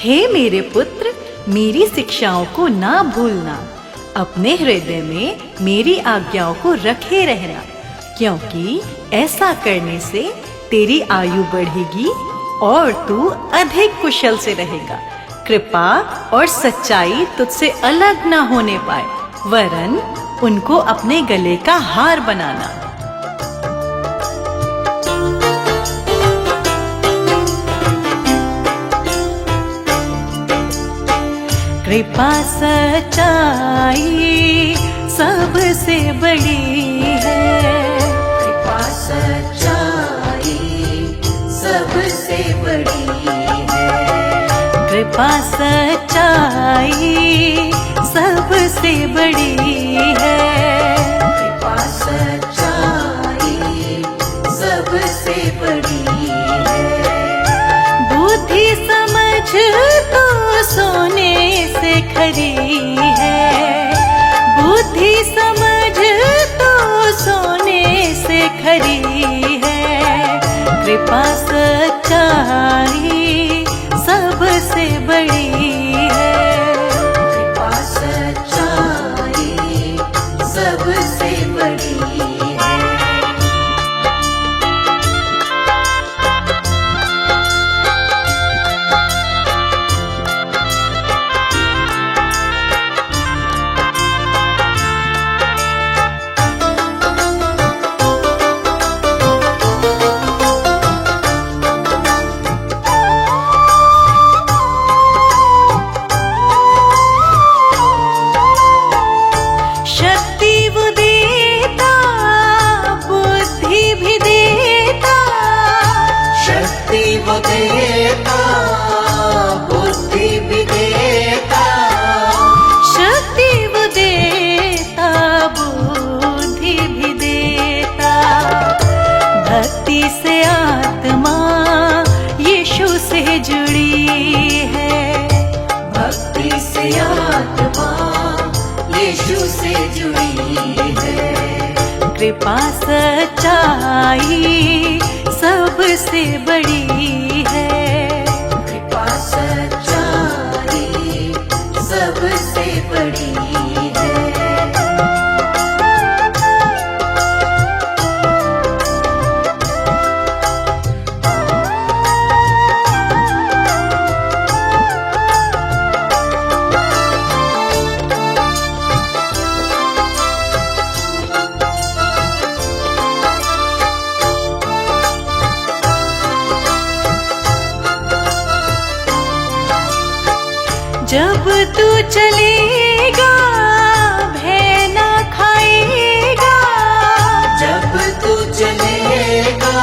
हे मेरे पुत्र, मेरी शिक्षाओं को ना भूलना, अपने हृदय में मेरी आज्ञाओं को रखे रहना, क्योंकि ऐसा करने से तेरी आयु बढ़ेगी और तू अधिक कुशल से रहेगा। कृपा और सच्चाई तुझसे अलग ना होने पाए, वरन उनको अपने गले का हार बनाना। कृपा सच्चाई सबसे बड़ी है, कृपा सच्चाई सबसे बड़ी है, कृपा सच्चाई सबसे बड़ी है, कृपा सच्चाई सबसे बड़ी है। बुद्धि समझ तो सोने से खरी है, बुद्धि समझ तो सोने से खरी है, कृपा सच्चाई सबसे बड़ी है, कृपा सच्चाई सबसे बड़ी है। वो देता, बुद्धि भी देता, शक्ति वो देता, बुद्धि भी देता। भक्ति से आत्मा यीशु से जुड़ी है, भक्ति से आत्मा यीशु से जुड़ी है। कृपा सच्चाई सबसे बड़ी है, कृपा सच्चाई सबसे बड़ी है। जब तू चलेगा भय ना खाएगा, जब तू चलेगा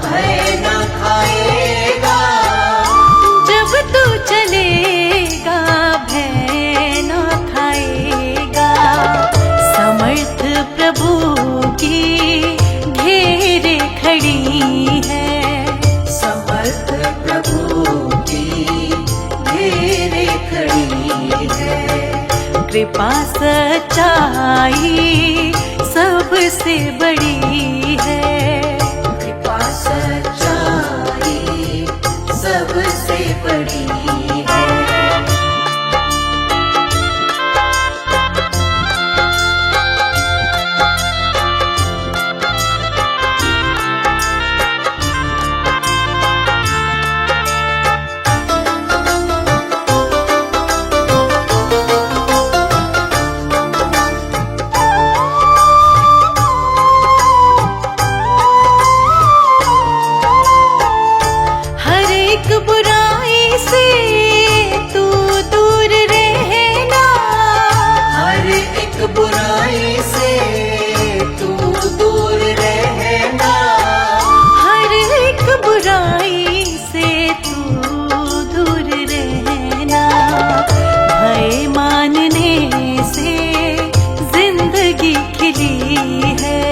भय ना खाएगा, जब तू चलेगा भय ना खाएगा। समर्थ प्रभु की घेरे खड़ी है, समर्थ प्रभु की घेरे खड़ी है। कृपा सच्चाई सबसे बड़ी है, कृपा सच्चाई सबसे बड़ी है। बुराई से तू दूर रहना, हर एक बुराई से तू दूर रहना, हर एक बुराई से तू दूर रहना। भय मानने से जिंदगी खिली है,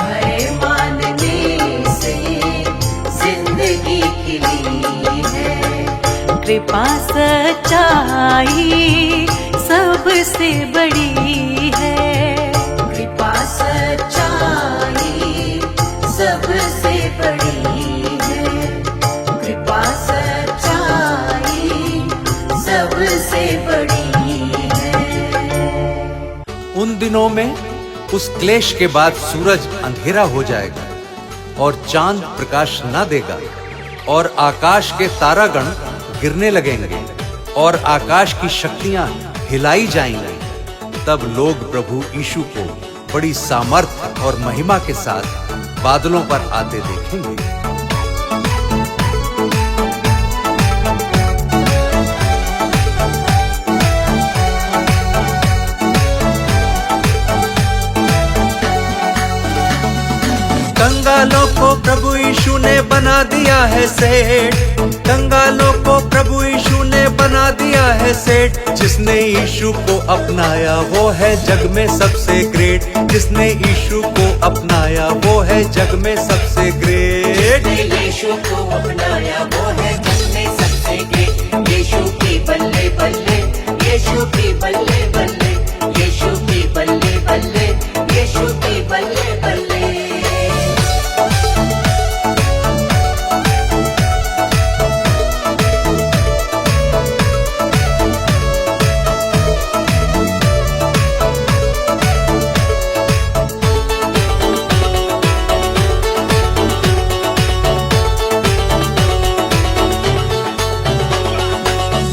भय मानने से जिंदगी खिली है। कृपा सच्चाई सबसे बड़ी है, कृपा सच्चाई सबसे बड़ी है। कृपा सच्चाई दिनों में उस क्लेश के बाद सूरज अंधेरा हो जाएगा और चांद प्रकाश न देगा और आकाश के तारागण गिरने लगेंगे और आकाश की शक्तियां हिलाई जाएंगी। तब लोग प्रभु यीशु को बड़ी सामर्थ और महिमा के साथ बादलों पर आते देखेंगे। कंगालों को प्रभु यीशु ने बना दिया है सेठ, कंगालों को प्रभु यीशु ने बना दिया है सेठ। जिसने यीशु को अपनाया वो है जग में सबसे ग्रेट, जिसने यीशु को अपनाया वो है जग में सबसे ग्रेट। यीशु को अपनाया वो है जग में सबसे ग्रेट। यीशु की बल्ले बल्ले, यीशु की बल्ले बल्ले, यीशु की बल्ले बल्ले, यीशु की बल्ले बल्ले।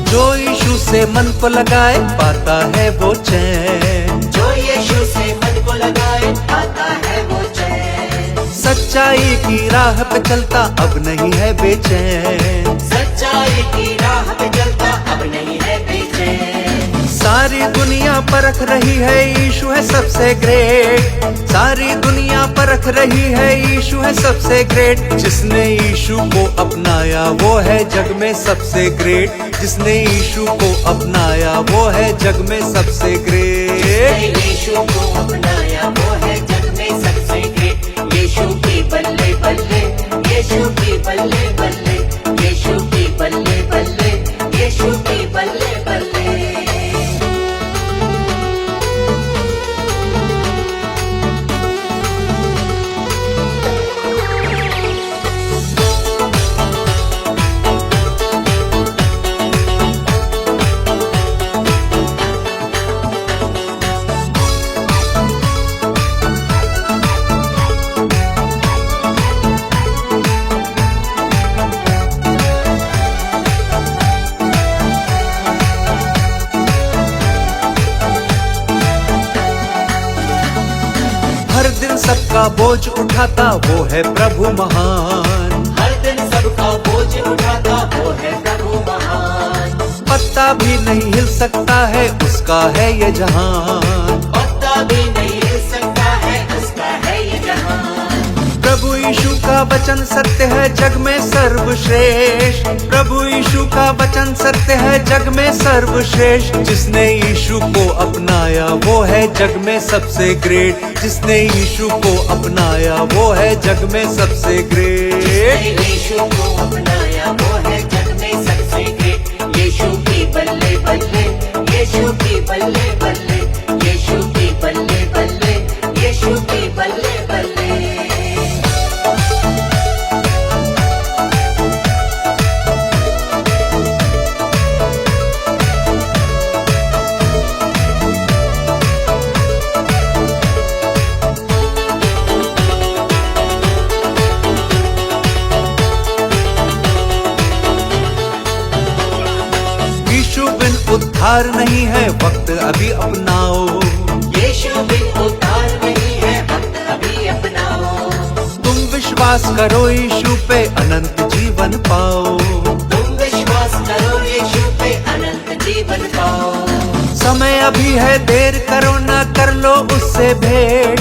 जो यीशु से मन को लगाए पाता है वो चैन, जो यीशु से मन को लगाए पाता है वो चैन। सच्चाई की राह पे चलता अब नहीं है बेचैन, सच्चाई की राह पे चलता अब नहीं है बेचैन। सारी दुनिया परख रही है यीशु है सबसे ग्रेट, सारी दुनिया परख रही है यीशु है सबसे ग्रेट। जिसने यीशु को अपनाया वो है जग में सबसे ग्रेट, जिसने यीशु को अपनाया वो है जग में सबसे ग्रेट। यीशु को अपनाया वो है जग में सबसे ग्रेट। यीशु की बल्ले बल्ले, यीशु की बल्ले बल्ले, यीशु की बल्ले बल्ले, यीशु की बल्ले बल्ले। हर दिन सबका बोझ उठाता वो है प्रभु महान, हर दिन सबका बोझ उठाता वो है प्रभु महान। पत्ता भी नहीं हिल सकता है उसका है ये जहान, पत्ता भी नहीं हिल सकता है उसका है ये जहान। प्रभु यीशु का वचन सत्य है जग में सर्वश्रेष्ठ, प्रभु यीशु का वचन सत्य है जग में सर्वश्रेष्ठ। जिसने यीशु को अपनाया वो है जग में सबसे ग्रेट, जिसने यीशु को अपनाया वो है जग में सबसे ग्रेट। यीशु को अपनाया वो है जग में सबसे ग्रेट। यीशु की बल्ले बल्ले, यीशु की बल्ले बल्ले, यीशु की बल्ले बल्ले, यीशु की बल्ले बल्ले। उद्धार नहीं है वक्त अभी अपनाओ, यीशु बिन उद्धार नहीं है वक्त अभी अपनाओ। तुम विश्वास करो यीशु पे अनंत जीवन पाओ, तुम विश्वास करो यीशु पे अनंत जीवन पाओ। समय अभी है देर करो ना कर लो उससे भेंट,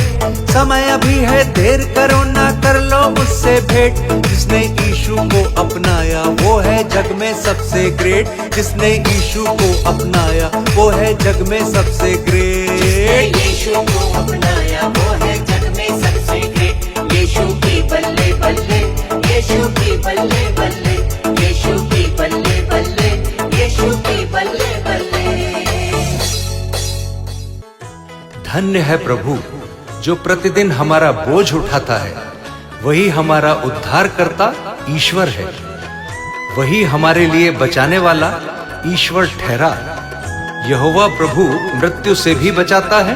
समय अभी है देर करो ना कर लो उससे भेंट। जिसने यीशु को अपनाया वो है जग में सबसे ग्रेट, जिसने यीशु को अपनाया वो है जग में सबसे ग्रेट। यीशु को अपनाया वो है जग में सबसे ग्रेट। यीशु की बल्ले बल्ले, यीशु की बल्ले बल्ले, यीशु की बल्ले बल्ले, यीशु की बल्ले बल्ले। धन्य है प्रभु जो प्रतिदिन हमारा बोझ उठाता है, वही हमारा उद्धार करता ईश्वर है, वही हमारे लिए बचाने वाला ईश्वर ठहरा। यहोवा प्रभु मृत्यु से भी बचाता है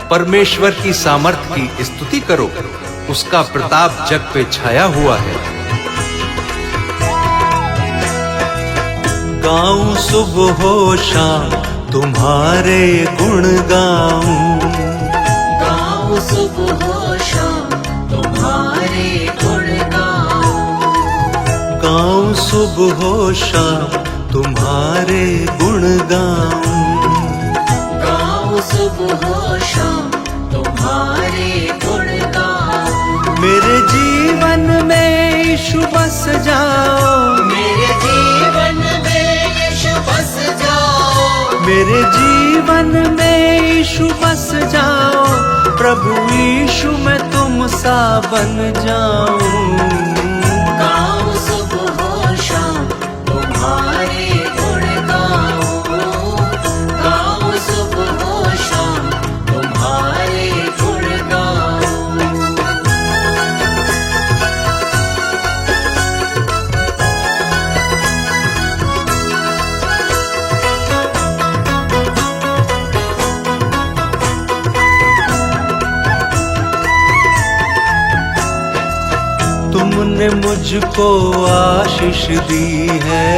परमेश्वर की सामर्थ की स्तुति करो, उसका प्रताप जग पे छाया हुआ है। गाऊं सुबह हो शाम तुम्हारे गुण गाऊं, गाऊं सुबह हो शाम तुम्हारे गुण गाऊं, गाऊं सुबह हो शाम तुम्हारे गुण गाऊं, गाऊं सुबह हो शाम तुम्हारे गुण गाऊं। मेरे जीवन में यीशु बस जाओ, मेरे जीवन में यीशु बस जाओ, मेरे जीवन में यीशु बस जाओ, प्रभु यीशु मैं तुम सा बन जाऊं। गाऊं सुबह हो शाम तुम्हारे गुण गाऊं, गाऊं सुबह हो शाम तुम्हारे गुण गाऊं। तुमने मुझको आशीष दी है,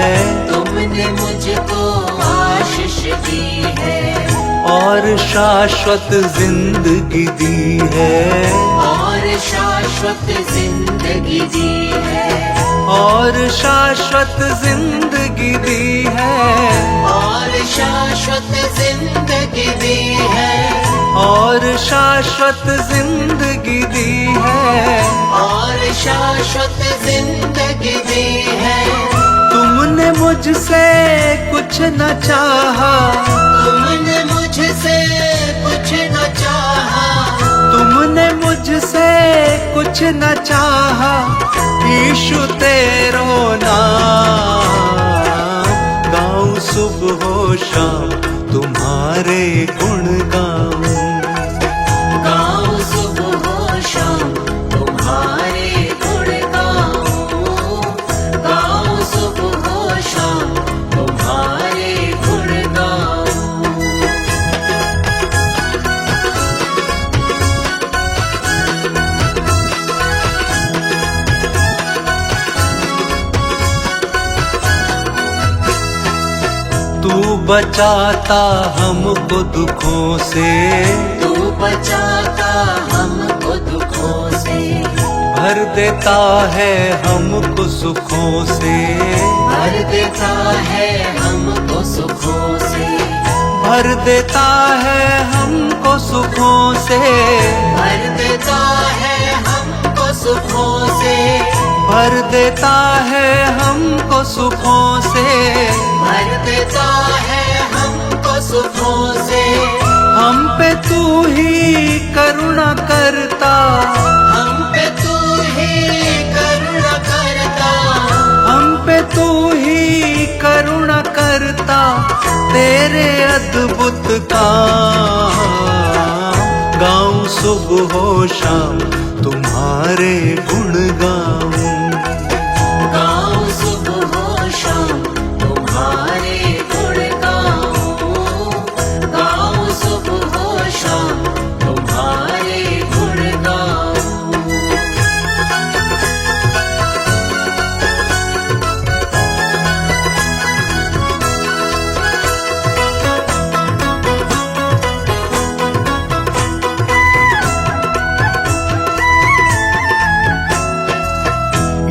तुमने मुझको आशीष दी है, और शाश्वत जिंदगी दी है, और शाश्वत जिंदगी दी है, और शाश्वत जिंदगी दी है, और शाश्वत जिंदगी दी है, और शाश्वत जिंदगी दी है, और शाश्वत जिंदगी दी है। तुमने मुझसे कुछ न चाहा, तुमने मुझसे कुछ न चाहा, तुमने मुझसे कुछ न चाहा, यीशु तेरो नाम। गाऊं सुबह हो शाम तुम्हारे गुण गाऊं, गाऊं सुबह हो शाम तुम्हारे गुण गाऊं, गाऊं सुबह हो शाम तुम्हारे गुण गाऊं। तू बचाता हमको दुखों से, तू बचाता हमको दुखों से, भर देता है हमको सुखों से, भर देता है हमको सुखों से, भर देता है हमको सुखों से, भर देता है हमको सुखों से, भर देता है हमको सुखों से, भर देता है हमको सुखों से। हम पे तू ही करुणा करता, हम पे तू ही करुणा करता, हम पे तू ही करुणा करता, तेरे अद्भुत काम। गाऊं सुबह हो शाम तुम्हारे गुण गाऊं, गाऊं सुबह हो शाम तुम्हारे गुण गाऊं, गाऊं सुबह हो शाम तुम्हारे गुण गाऊं।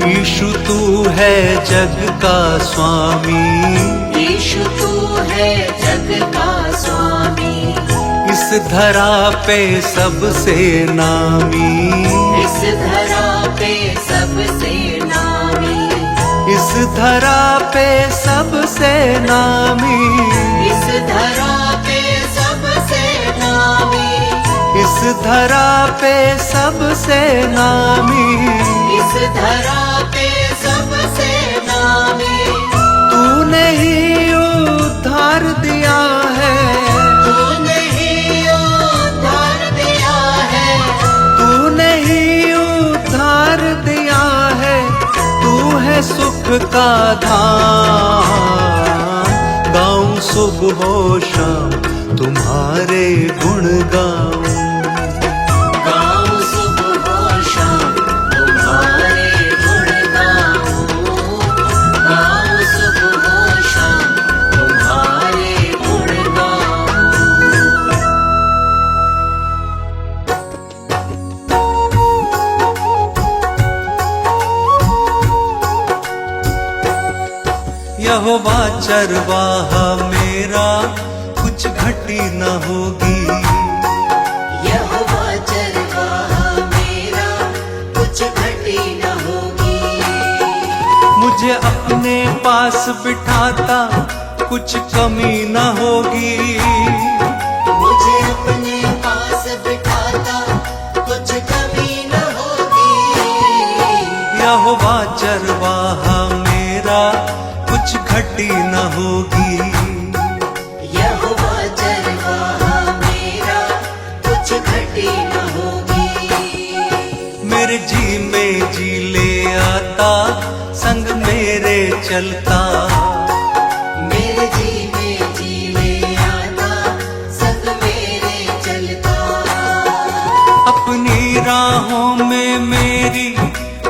यीशु तू है जग का स्वामी, यीशु तू है जग का स्वामी, इस धरा पे सबसे नामी, इस धरा पे सबसे नामी, इस धरा पे सबसे नामी, इस धरा पे सबसे नामी, इस धरा पे सबसे नामी, इस धरा पे सबसे नामी। तूने ही उद्धार दिया है, तूने ही उद्धार दिया है, तूने ही उद्धार दिया है, तू है सुख का धाम। गाऊं सुबह हो शाम तुम्हारे गुण गाऊं, चरवाहा मेरा कुछ घटी न होगी। यहोवा चरवाहा मेरा कुछ घटी न होगी। मुझे अपने पास बिठाता कुछ कमी न होगी। मुझे अपने पास बिठाता कुछ कमी न होगी। यहोवा चरवाहा मेरा कुछ घटी न होगी। यहोवा चरवाहा मेरा कुछ घटी न होगी। मेरे जी में जी ले आता संग मेरे चलता। मेरे जी में जी ले आता संग मेरे चलता। अपनी राहों में मेरी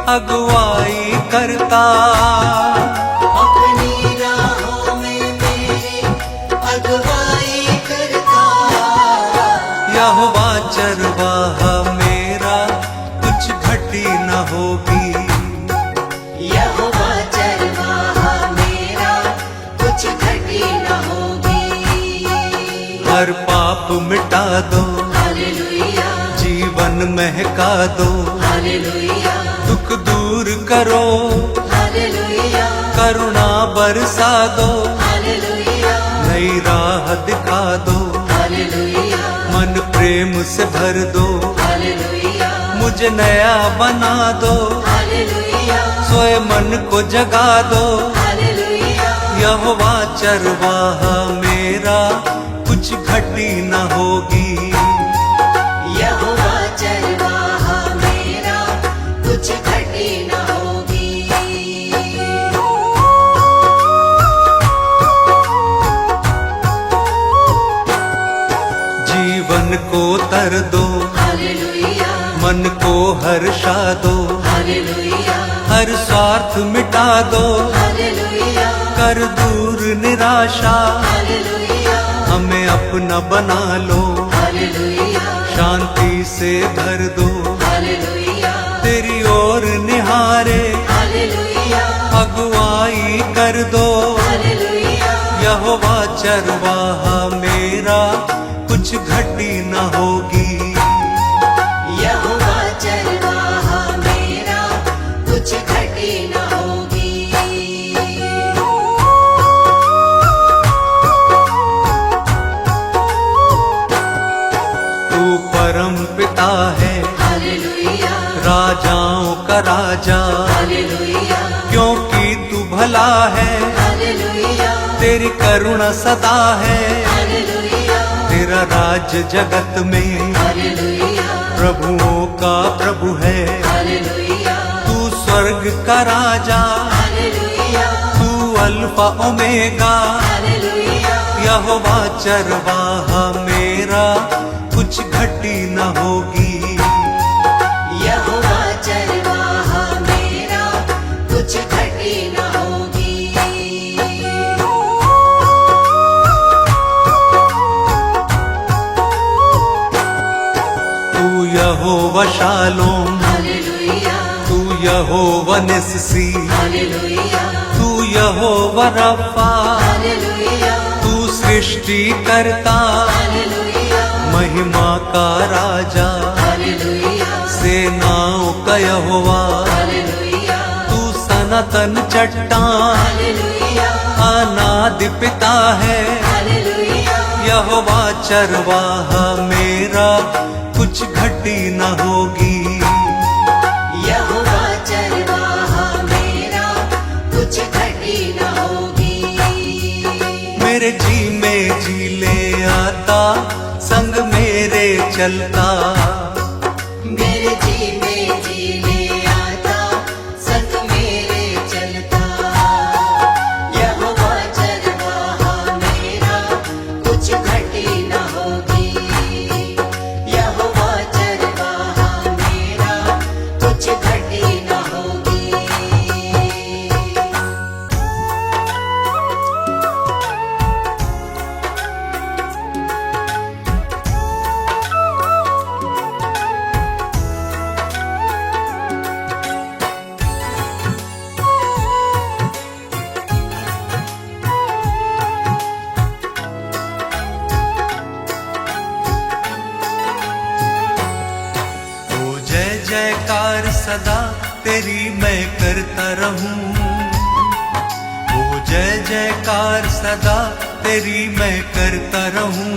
अगुवाई करता। अपनी राहों में मेरी अगुवाई करता। यहोवा चरवाहा मेरा कुछ घटी न होगी। यहोवा चरवाहा मेरा कुछ घटी न होगी। हर पाप मिटा दो, हालेलुया जीवन महका दो। हालेलुया दुख दूर करो, हालेलुया करुणा बरसा दो। हालेलुया नई राह दिखा दो, हालेलुया मन प्रेम से भर दो। हालेलुया मुझे नया बना दो, हालेलुया सोए मन को जगा दो। हालेलुया यहोवा चरवाहा मेरा कुछ घटी न होगी। यहोवा चरवाहा मेरा कुछ घटी न होगी। जीवन को तर दो, हालेलुया मन को हर्षा दो। हालेलुया हर स्वार्थ मिटा दो, हालेलुया कर दूर निराशा। हालेलुया हमें अपना बना लो, हालेलुया शांति से भर दो। हालेलुया तेरी ओर निहारे हालेलुया अगुवाई कर दो। हालेलुया यहोवा चरवाहा मेरा कुछ घटी न होगी। यहोवा चरवाहा मेरा कुछ घटी न होगी। तू परम पिता है, हालेलुया राजाओं का राजा। हालेलुया क्योंकि तू भला है, हालेलुया तेरी करुणा सदा है। हालेलुया तेरा राज जगत में हालेलुया प्रभुओं का प्रभु है। हालेलुया तू स्वर्ग का राजा, हालेलुया तू अल्फा ओमेगा। हालेलुया यहोवा चरवाहा मेरा कुछ घटी न होगी। यहोवा चरवाहा मेरा कुछ घटी न होगी। तू यहोवा शालोम, हालेलुया तू यहोवा निस्सी। हालेलुया तू यहोवा रफ़ा, हालेलुया तू सृष्टि करता। हालेलुया महिमा का राजा, हालेलुया सेनाओं का यहोवा। हालेलुया तू सनातन चट्टान, हालेलुया अनादि पिता है। हालेलुया यहोवा चरवाहा मेरा कुछ घटी न होगी। यहोवा चरवाहा मेरा कुछ घटी न होगी। मेरे जी में जी ले आता संग मेरे चलता। मेरे जी में जी ले आता संग मेरे चलता। यहोवा चरवाहा मेरा कुछ घटी न होगी। यहोवा चरवाहा मेरा कुछ घटी न होगी। सदा तेरी मैं करता रहूं। ओ जय जयकार सदा तेरी मैं करता रहूं।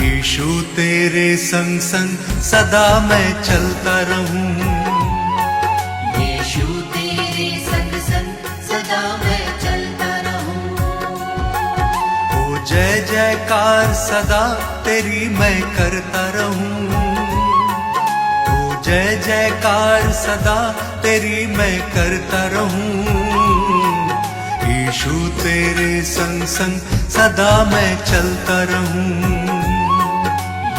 यीशु तेरे संग संग सदा मैं चलता रहूं। यीशु तेरे संग संग सदा मैं चलता रहूं। ओ जय जयकार सदा तेरी मैं करता रहूं। ओ जय जयकार सदा तेरी मैं करता रहूं। यीशु तेरे संग संग सदा मैं चलता रहूं।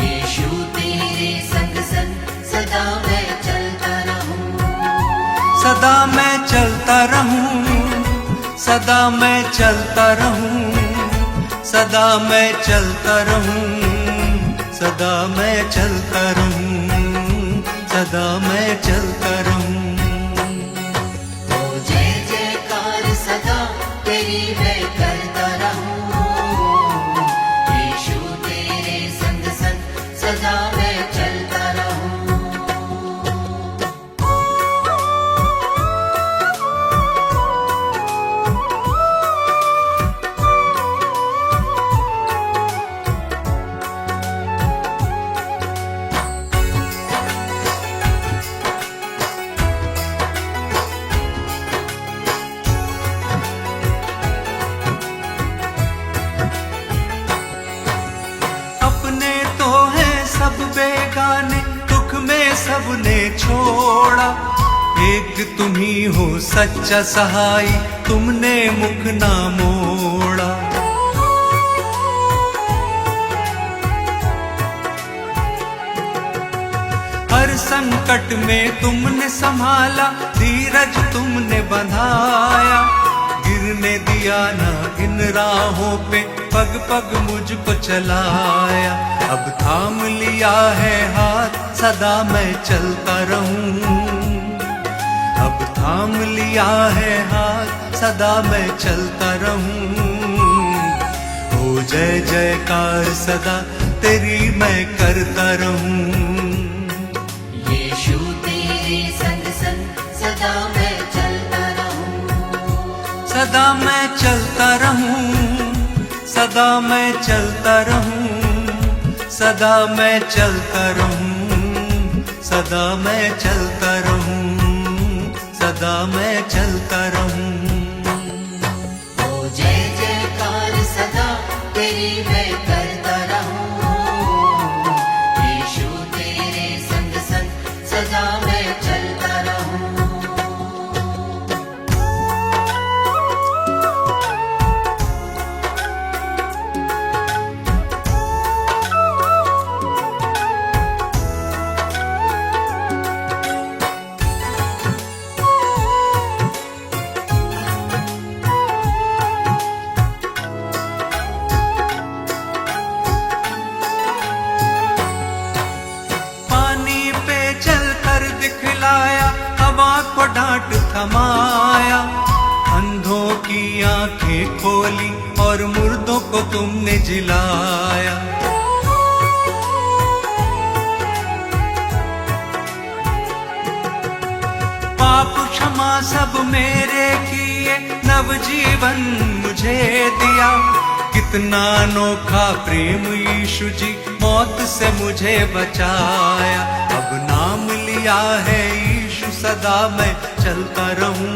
यीशु तेरे संग संग सदा मैं चलता रहूं। सदा मैं चलता रहूं। सदा मैं चलता रहूं। सदा मैं चलता रहूं। सदा मैं चलता रहूं। सदा मैं चलता रहूं। ओ जय जयकार सदा तेरी मैं करता रहूं। यीशु तेरे संग संग सदा मैं चलता रहूं। अपने तो हैं सब बेगाने, दुख में सबने छोड़ा। एक तुम ही हो सच्चा सहाय, तुमने मुख ना मोड़ा। हर संकट में तुमने संभाला, धीरज तुमने बंधाया। गिरने दिया ना इन राहों पे, पग पग मुझको चलाया। अब थाम लिया है हाथ, सदा मैं चलता रहूं। अब थाम लिया है हाथ, सदा मैं चलता रहूं। ओ जय जयकार सदा तेरी मैं करता रहूं। यीशु तेरे संग संग सदा मैं चलता रहूं। सदा मैं चलता रहूं। सदा मैं चलता रहूं। सदा मैं चलता रहूं। सदा मैं चलता रहूं। सदा मैं चलता रहूं। ओ जय जयकार सदा तेरी मैं करता रहूं। यीशु तेरे संग संग सदा मैं चलता रहूं। पानी पे चलकर दिखलाया, हवा को डांट थमाया। अंधों की आंखें खोली और मुर्दों को तुमने जिलाया। पाप क्षमा सब मेरे किए, नवजीवन मुझे दिया। कितना अनोखा प्रेम यीशु जी, मौत से मुझे बचाया। अब नाम लिया है यीशु, सदा मैं चलता रहूं।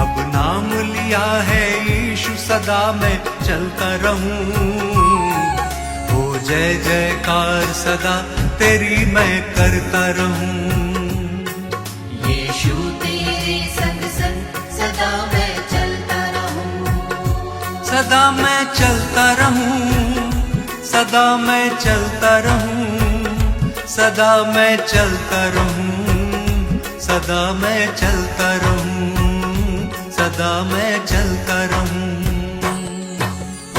अब नाम लिया है यीशु, सदा मैं चलता रहूं। ओ जय जयकार सदा तेरी मैं करता रहूं। यीशु तेरे संग संग सदा मैं चलता रहूं। सदा मैं चलता रहूं। सदा मैं चलता रहूं। सदा मैं चलता रहूं। सदा मैं चलता रहूं। सदा मैं चलता रहूं।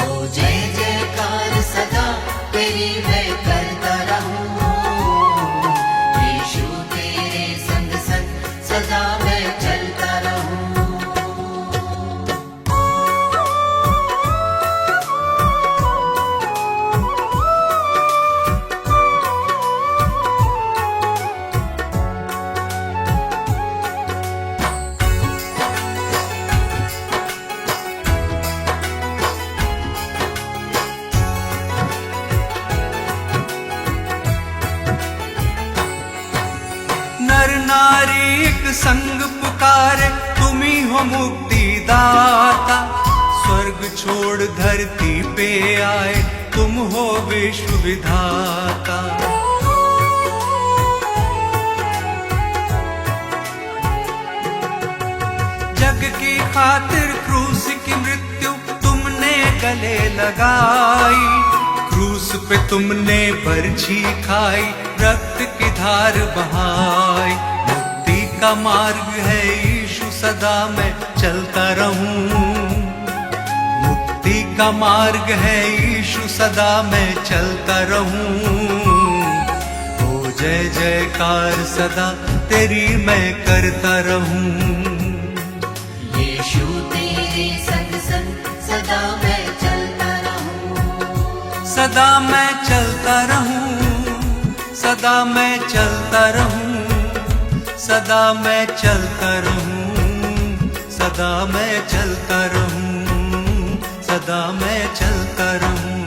ओ जय जयकार सदा तेरी मैं करता रहूं। यीशु तेरे संग संग सदा मैं चलता रहूं। संग पुकारे, तुम ही हो मुक्ति दाता। स्वर्ग छोड़ धरती पे आए, तुम हो विश्व विधाता। जग की खातिर क्रूस की मृत्यु तुमने गले लगाई। क्रूस पे तुमने बरछी खाई, रक्त की धार बहाई। मुक्ति का मार्ग है यीशु, सदा मैं चलता रहूं। मुक्ति का मार्ग है यीशु, सदा मैं चलता रहूं। ओ जय जयकार सदा तेरी मैं करता रहूं। यीशु तेरे संग संग सदा मैं चलता रहूं। सदा मैं चलता रहूं, सदा मैं चलता रहूं, सदा मैं चलता रहूं, सदा मैं चलता रहूं, सदा मैं चलता रहूं।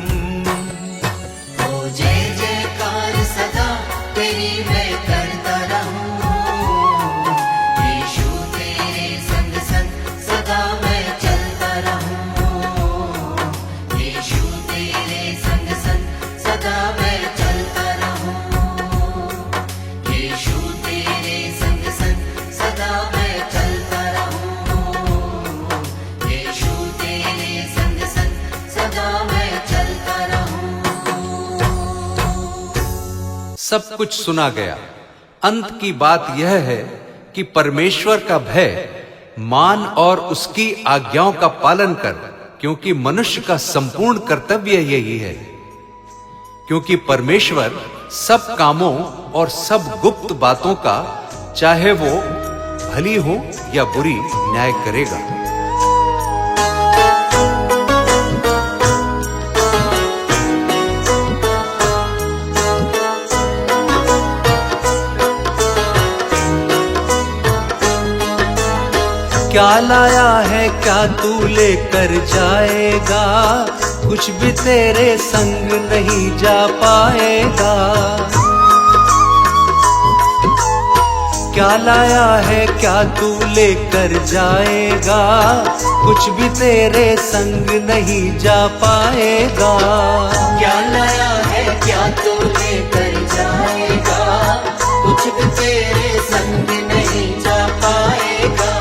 ओ जय जयकार सदा तेरी मैं करता रहूं। यीशु तेरे संग संग सदा मैं चलता रहूं। यीशु तेरे संग संग सदा मैं चलता रहूं। यीशु तेरे संग संग सदा मैं चलता रहूं। यीशु तेरे संग संग सदा मैं चलता रहूं। सब कुछ सुना गया। अंत की बात यह है कि परमेश्वर का भय मान और उसकी आज्ञाओं का पालन कर, क्योंकि मनुष्य का संपूर्ण कर्तव्य यही है। क्योंकि परमेश्वर सब कामों और सब गुप्त बातों का, चाहे वो भली हो या बुरी, न्याय करेगा। क्या लाया है क्या तू लेकर जाएगा, कुछ भी तेरे संग नहीं जा पाएगा। क्या लाया है क्या तू लेकर जाएगा, कुछ भी तेरे संग नहीं जा पाएगा। क्या लाया है क्या तू लेकर जाएगा, कुछ भी तेरे संग नहीं जा पाएगा।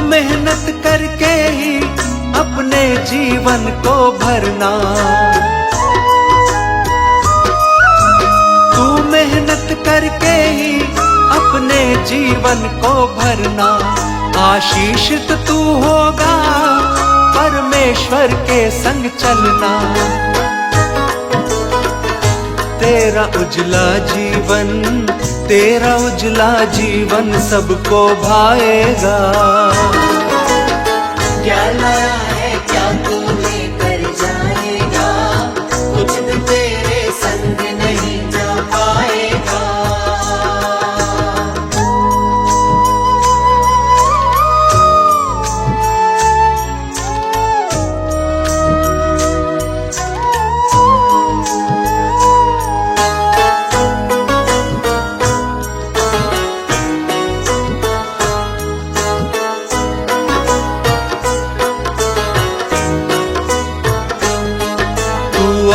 मेहनत करके ही अपने जीवन को भरना, तू मेहनत करके ही अपने जीवन को भरना। आशीषित तू होगा परमेश्वर के संग चलना। तेरा उजला जीवन, तेरा उजला जीवन सबको भाएगा। क्या लाया है क्या तू लेकर जाएगा, कुछ भी तेरे संग नहीं जा पाएगा।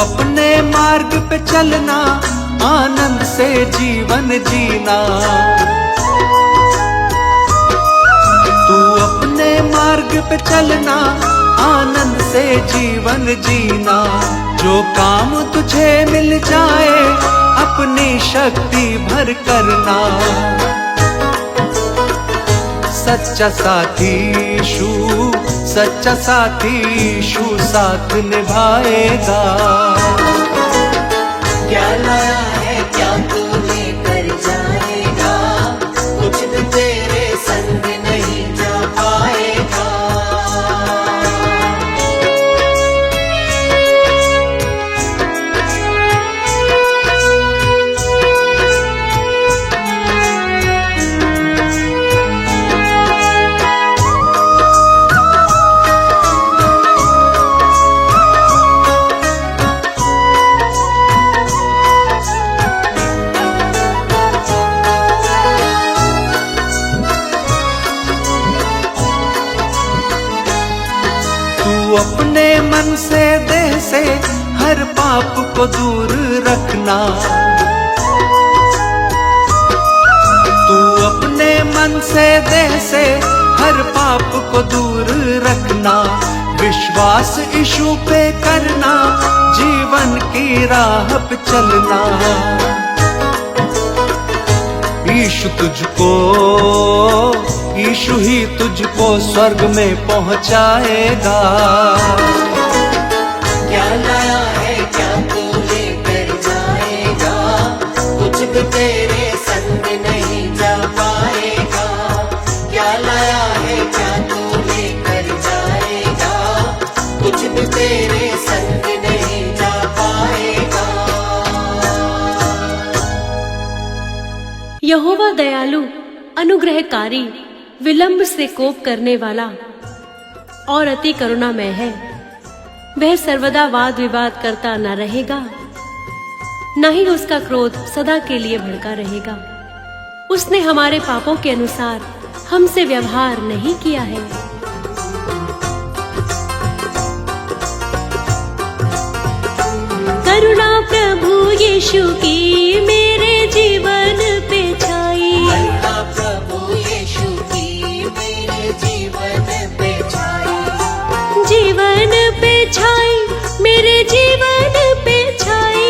अपने मार्ग पे चलना, आनंद से जीवन जीना। तू अपने मार्ग पे चलना, आनंद से जीवन जीना। जो काम तुझे मिल जाए अपनी शक्ति भर करना। सच्चा साथी यीशु, सच्चा साथी यीशु साथ निभाएगा। क्या लाया है क्या तू लेकर जाएगा, अपने मन से देह से हर पाप को दूर रखना। तू अपने मन से देह से हर पाप को दूर रखना। विश्वास यीशु पे करना, जीवन की राह पे चलना। यीशु ही तुझको स्वर्ग में पहुंचाएगा। क्या लाया है क्या तू लेकर जाएगा, कुछ भी तेरे संग नहीं जा पाएगा। क्या लाया है क्या तू लेकर जाएगा, कुछ भी तेरे संग नहीं जा पाएगा। यहोवा दयालु, अनुग्रहकारी, विलंब से कोप करने वाला और अति करुणामय है। वह सर्वदा वाद विवाद करता न रहेगा, न ही उसका क्रोध सदा के लिए भड़का रहेगा। उसने हमारे पापों के अनुसार हमसे व्यवहार नहीं किया है। करुणा प्रभु यीशु की मेरे जीवन पे छाई। करुणा प्रभु यीशु की मेरे जीवन पे छाई। जीवन पे छाई, मेरे जीवन पे छाई।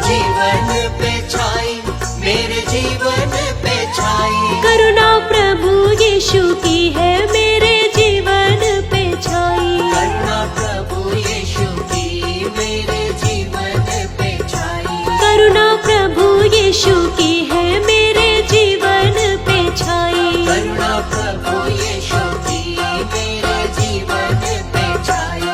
जीवन पे छाई, मेरे जीवन पे छाई। करुणा प्रभु यीशु की है मेरे जीवन पे छाई। करुणा प्रभु यीशु की मेरे जीवन पे छाई। करुणा प्रभु यीशु की है मेरे जीवन पे छाई। करुणा प्रभु यीशु की मेरे जीवन पे छाई।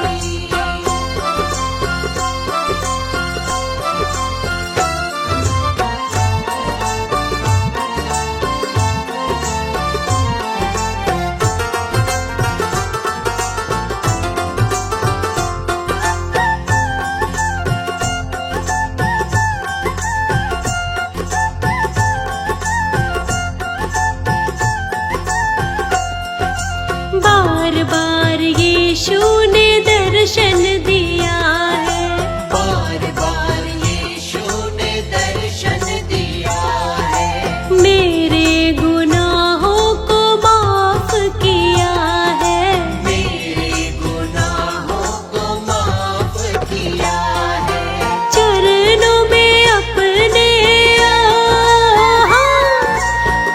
बार बार यीशु ने दर्शन दिया है। बार बार यीशु ने दर्शन दिया है। मेरे गुनाहों को माफ किया है। मेरे गुनाहों को माफ किया है। चरणों में अपने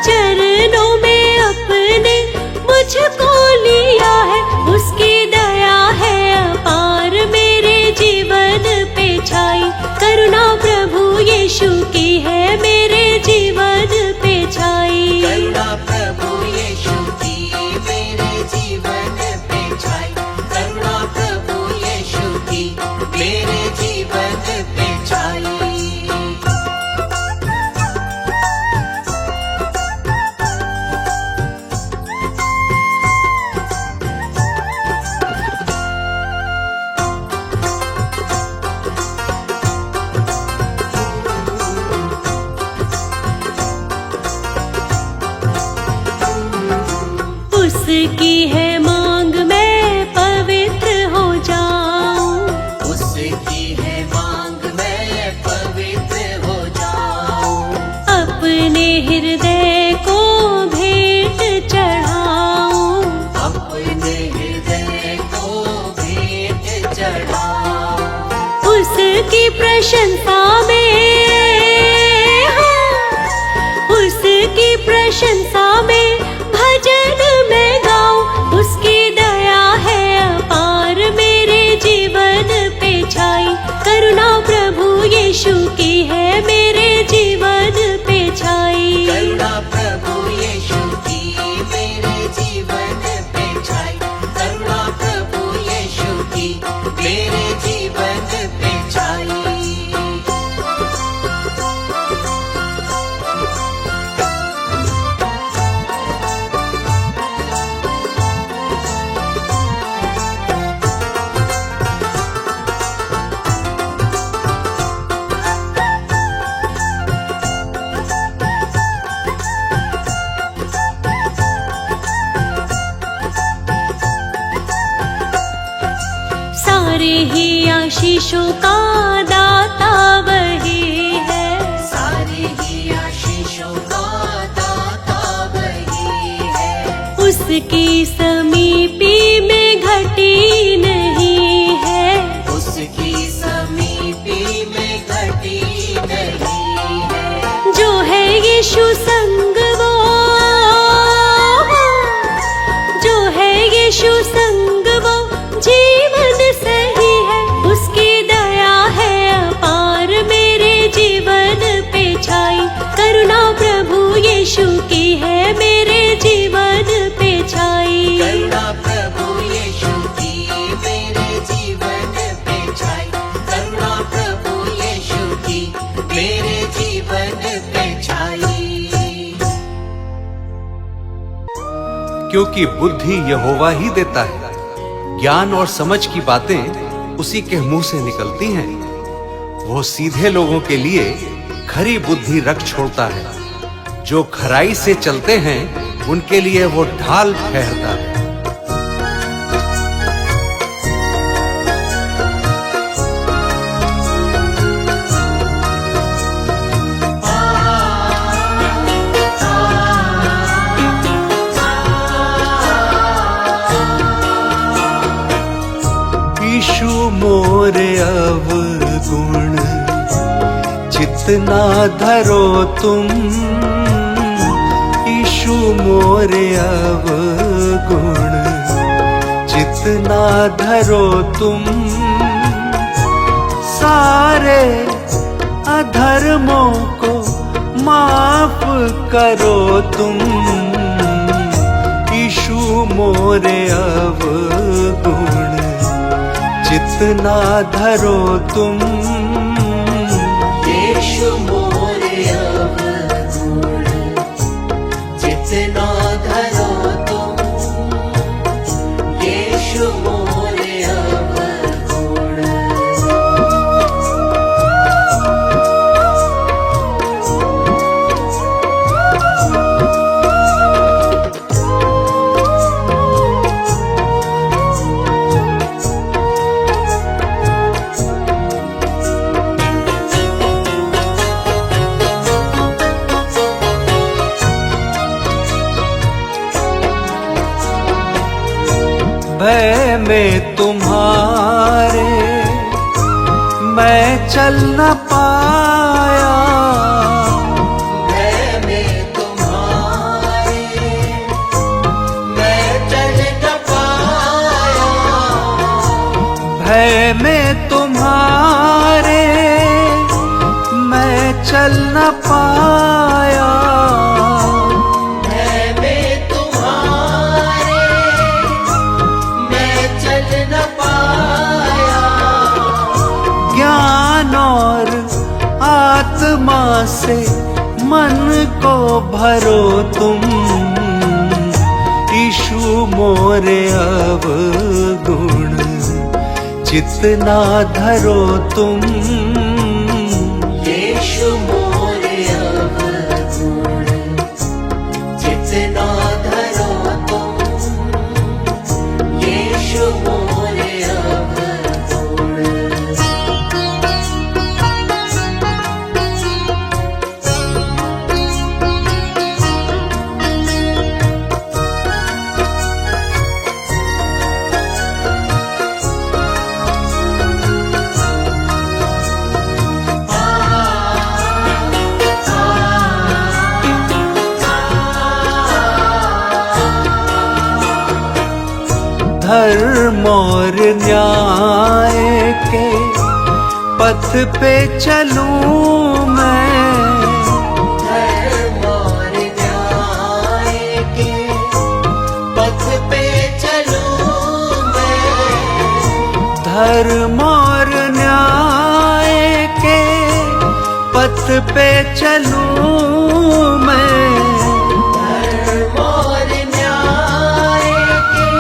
चरणों में अपने मुझको लिया है। उसकी दया है अपार मेरे जीवन पे छाई। करुणा प्रभु यीशु की है मेरे जीवन पे छाई। करुणा प्रभु यीशु की मेरे जीवन पे छाई। करुणा प्रभु यीशु की मेरे जीवन पे छाई। उसकी है मांग मैं पवित्र हो जाऊं। उसकी है मांग मैं पवित्र हो जाऊं। अपने हृदय को भेंट चढ़ाऊं। अपने हृदय को भेंट चढ़ाऊं। उसकी प्रशंसा में उसकी प्रशंसा में भजन में गाऊं। उसकी दया है अपार मेरे जीवन पे छाई। करुणा प्रभु यीशु की है मेरे जीवन पे छाई। करुणा प्रभु यीशु की मेरे जीवन पे छाई। करुणा प्रभु यीशु की मेरे जीवन पे छाई। सारे ही आशीषों का दाता वही है, सारे ही आशीषों का दाता वही है। उसकी समीपी में घटी नहीं है, उसकी समीपी में घटी नहीं है। जो है यीशु संग वो, जो है यीशु संग वो जीवन सही है। उसकी दया है अपार मेरे जीवन पे छाई, करुणा प्रभु यीशु की है मेरे जीवन पे छाई। करुणा प्रभु यीशु की मेरे जीवन पे छाई, करुणा प्रभु यीशु की मेरे जीवन पे छाई। क्योंकि बुद्धि यहोवा ही देता है, ज्ञान और समझ की बातें उसी के मुंह से निकलती हैं। वो सीधे लोगों के लिए खरी बुद्धि रख छोड़ता है, जो खराई से चलते हैं उनके लिए वो ढाल ठहरता है। यीशु मोरे अवगुण जितना धरो तुम, यीशु मोरे अवगुण जितना धरो तुम, सारे अधर्मों को माफ करो तुम। यीशु मोरे अवगुण जितना धरो तुम, यीशु मोरे अवगुण जितना धरो तुम, यीशु मोरे अवगुण। भय में तुम्हारे मैं चल न पाया, भय में तुम्हारे मैं चल न पाया, भय में तुम्हारे मैं चल न पाया। भय में तुम्हारे मैं चल न पाया। ज्ञान और आत्मा से मन को भरो तुम, यीशु मोरे अवगुण जितना धरो तुम, यीशु मोरे अवगुण जितना धरो तुम, यीशु मोरे अवगुण। धर्म और न्याय के पथ पे चलूं मैं, धर्म और न्याय के पथ पे चलूं मैं, धर्म और न्याय के पथ पे चलूं मैं। धर्म और न्याय के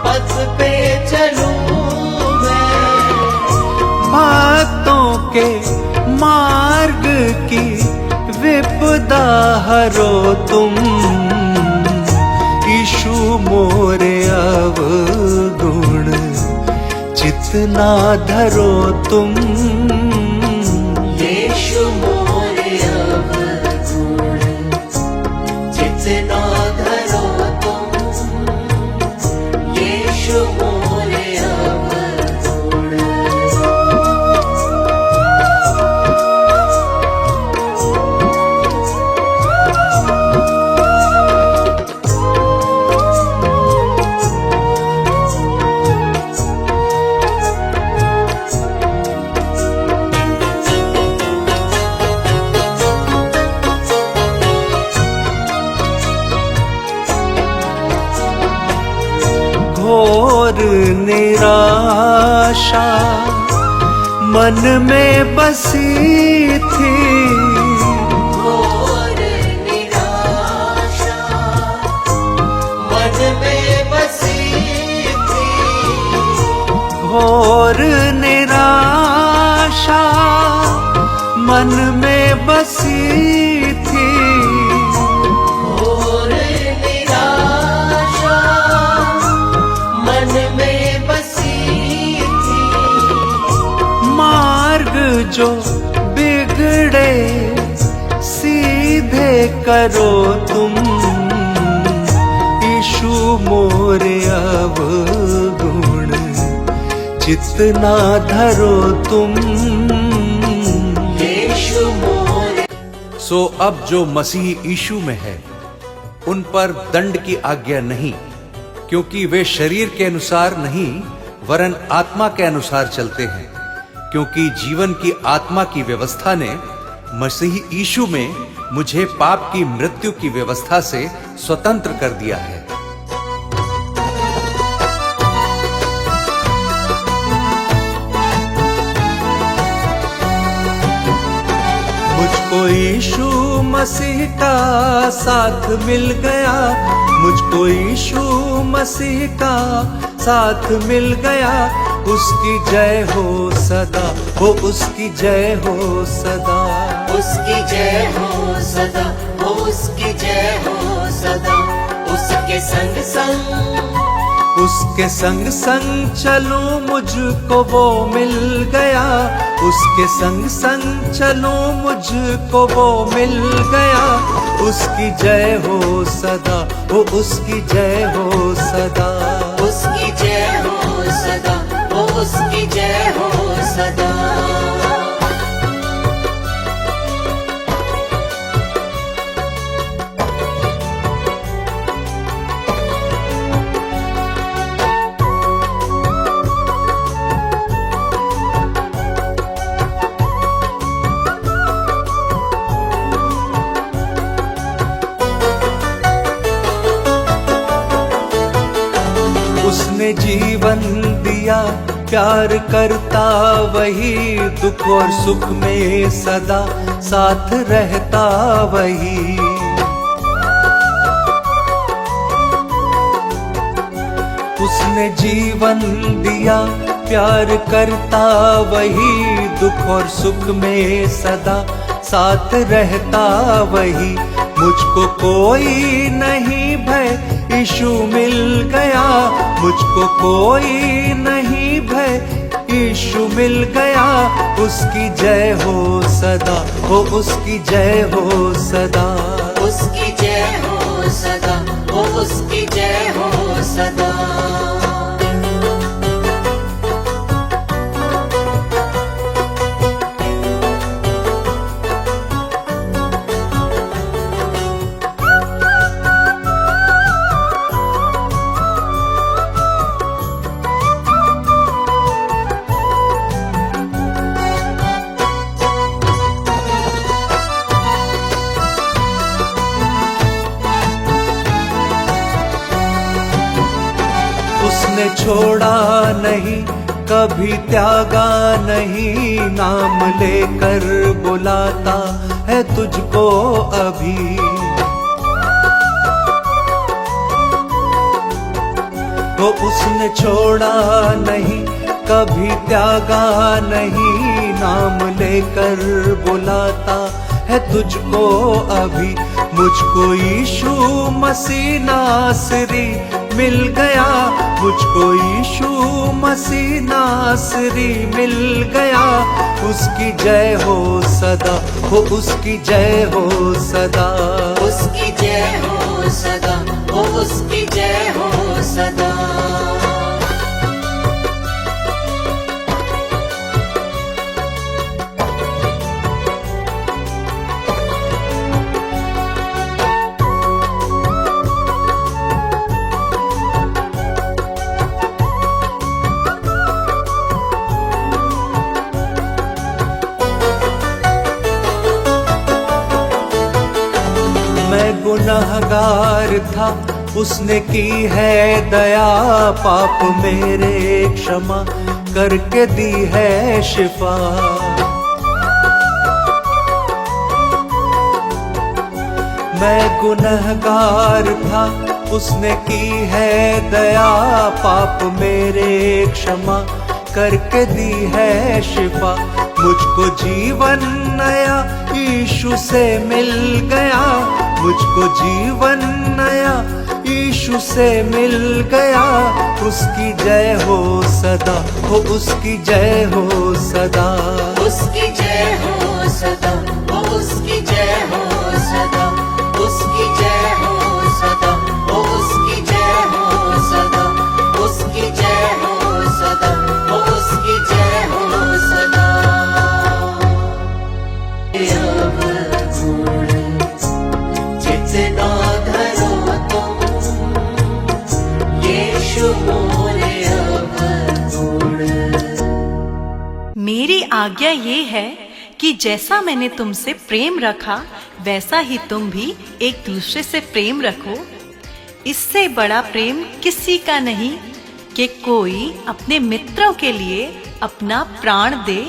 पथ पे चलूं मैं। भक्तों के मार्ग की विपदा हरो तुम, यीशु मोरे अवगुण चित जितना धरो तुम यीशु मोरे अवगुण, जितना धरो तुम यीशु मोरे अवगुण। घोर निराशा मन में बसी थी, घोर निराशा मन में बसी थी, घोर निराशा मन में बसी थी, घोर निराशा मन में बसी थी। मार्ग जो बिगड़े सीधे करो तुम, यीशु मोरे अवगुण, जितना धरो तुम यीशु मोरे। सो अब जो मसीह यीशु में है उन पर दंड की आज्ञा नहीं, क्योंकि वे शरीर के अनुसार नहीं वरन आत्मा के अनुसार चलते हैं। क्योंकि जीवन की आत्मा की व्यवस्था ने मसीह यीशु में मुझे पाप की मृत्यु की व्यवस्था से स्वतंत्र कर दिया है। मुझको यीशु मसीह का साथ मिल गया, मुझको यीशु मसीह का साथ मिल गया। उसकी जय हो सदा, हो उसकी जय हो सदा, उसकी जय हो सदा, हो उसकी जय हो सदा। उसके संग संग, उसके संग संग चलूं मुझको वो मिल गया, उसके संग संग चलूं मुझको वो मिल गया। उसकी जय हो सदा, हो उसकी जय हो सदा, उसकी जय हो सदा, हो उसकी जय हो सदा। उसने जीवन दिया प्यार करता वही, दुख और सुख में सदा साथ रहता वही। उसने जीवन दिया प्यार करता वही, दुख और सुख में सदा साथ रहता वही। मुझको कोई नहीं भय, यीशु मिल गया, मुझको कोई नहीं भय, यीशु मिल गया। उसकी जय हो सदा, हो उसकी जय हो सदा, उसकी जय हो सदा, हो उसकी जय हो सदा। उसने छोड़ा नहीं, कभी त्यागा नहीं, नाम लेकर बुलाता है तुझको अभी। वो उसने छोड़ा नहीं, कभी त्यागा नहीं, नाम लेकर बुलाता है तुझको अभी। मुझको यीशु मसीह नासरी मिल गया, मुझको यीशु मसीह नासरी मिल गया। उसकी जय हो सदा, हो उसकी जय हो सदा, उसकी जय हो सदा, ओ उसकी जय हो सदा। मैं गुनहगार था, उसने की है दया, पाप मेरे क्षमा करके दी है शिफा। मैं गुनहगार था, उसने की है दया, पाप मेरे क्षमा करके दी है शिफा। मुझको जीवन नया यीशु से मिल गया, मुझको जीवन नया यीशु से मिल गया। उसकी जय हो सदा, हो उसकी जय हो सदा, उसकी जय हो सदा, ओ उसकी जय हो सदा, उसकी जय हो सदा, ओ उसकी जय हो सदा, उसकी जय हो सदा, ओ उसकी जय हो सदा। जितना धरो तुम यीशु मोरे अवगुण। मेरी आज्ञा ये है कि जैसा मैंने तुमसे प्रेम रखा वैसा ही तुम भी एक दूसरे से प्रेम रखो। इससे बड़ा प्रेम किसी का नहीं कि कोई अपने मित्रों के लिए अपना प्राण दे।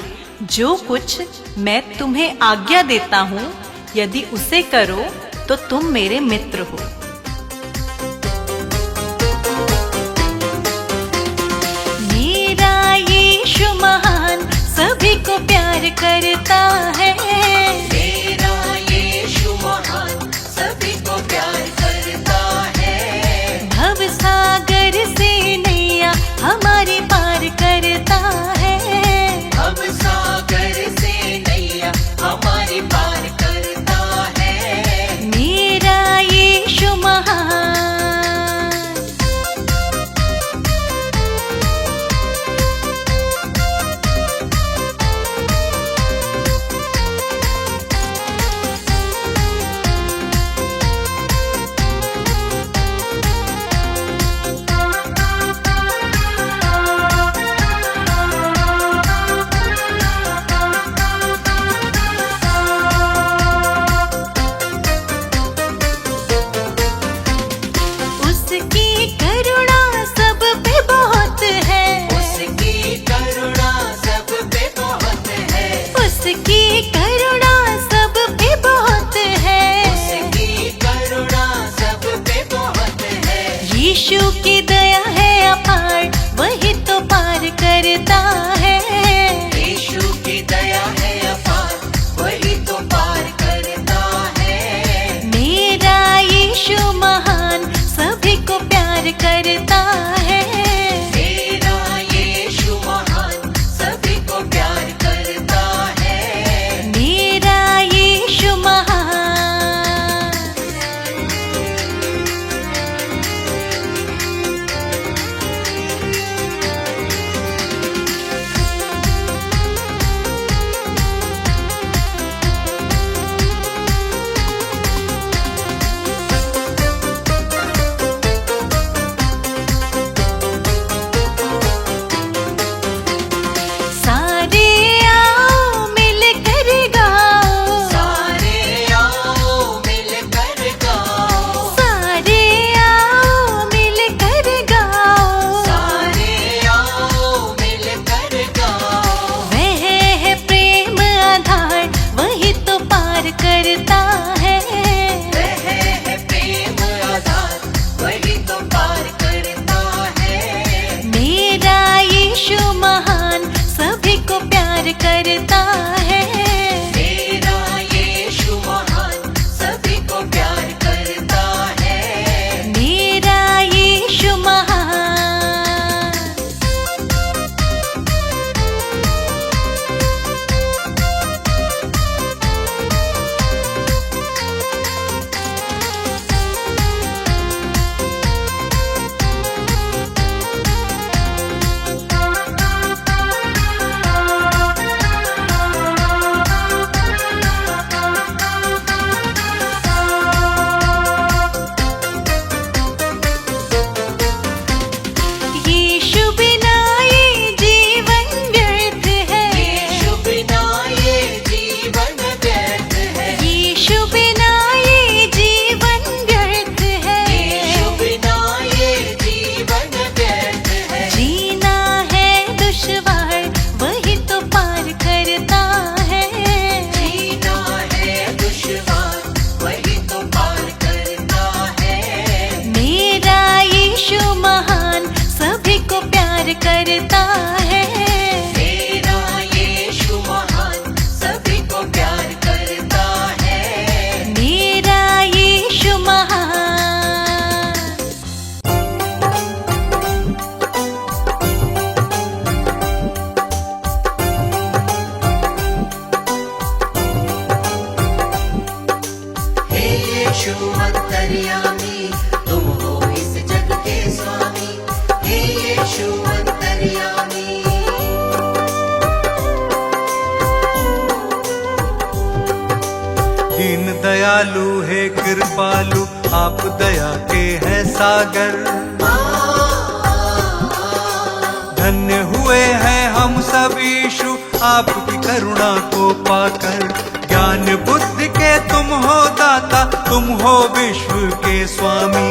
जो कुछ मैं तुम्हें आज्ञा देता हूँ, यदि उसे करो तो तुम मेरे मित्र हो। मेरा यीशु महान सभी को प्यार करता है, मेरा यीशु महान सभी को प्यार करता है। भव सागर से नैया हमारी पार करता है, हम सागर से नैया हमारी पार करता है। मेरा यीशु महान। उसकी करुणा सब पे बहुत है, उसकी करुणा सब पे बहुत है, उसकी करुणा सब पे बहुत है। उसकी करुणा सब पे बहुत है। यीशु की दया है अपार, वही तो पार करता है। यीशु की दया है अपार, वही तो पार करता है। मेरा यीशु महान सभी को प्यार करता है, मेरा यीशु महान सभी को प्यार करता है। मेरा यीशु महान। सारे आओ मिलकर गाओ, सारे आओ मिलकर गाओ, सारे आओ मिलकर गाओ। सारे आओ मिलकर गाओ। वह है प्रेम आधार, वही तो पार करता है। वह है प्रेम आधार, वही तो पार करता है। मेरा यीशु महान सभी को प्यार करता है, मेरा यीशु महान सभी को प्यार करता है। मेरा यीशु प्यार करता है। मेरा यीशु महान सभी को प्यार करता है। मेरा यीशु महान। हे यीशु अंतर्यामी, तुम हो इस जग के स्वामी। हे यीशु अंतर्यामी, दीन दयालु है कृपालु, आप दया के हैं सागर। धन्य हुए हैं हम सब यीशु, आपकी करुणा को पाकर। ज्ञान बुद्धि के तुम हो दाता, तुम हो विश्व के स्वामी।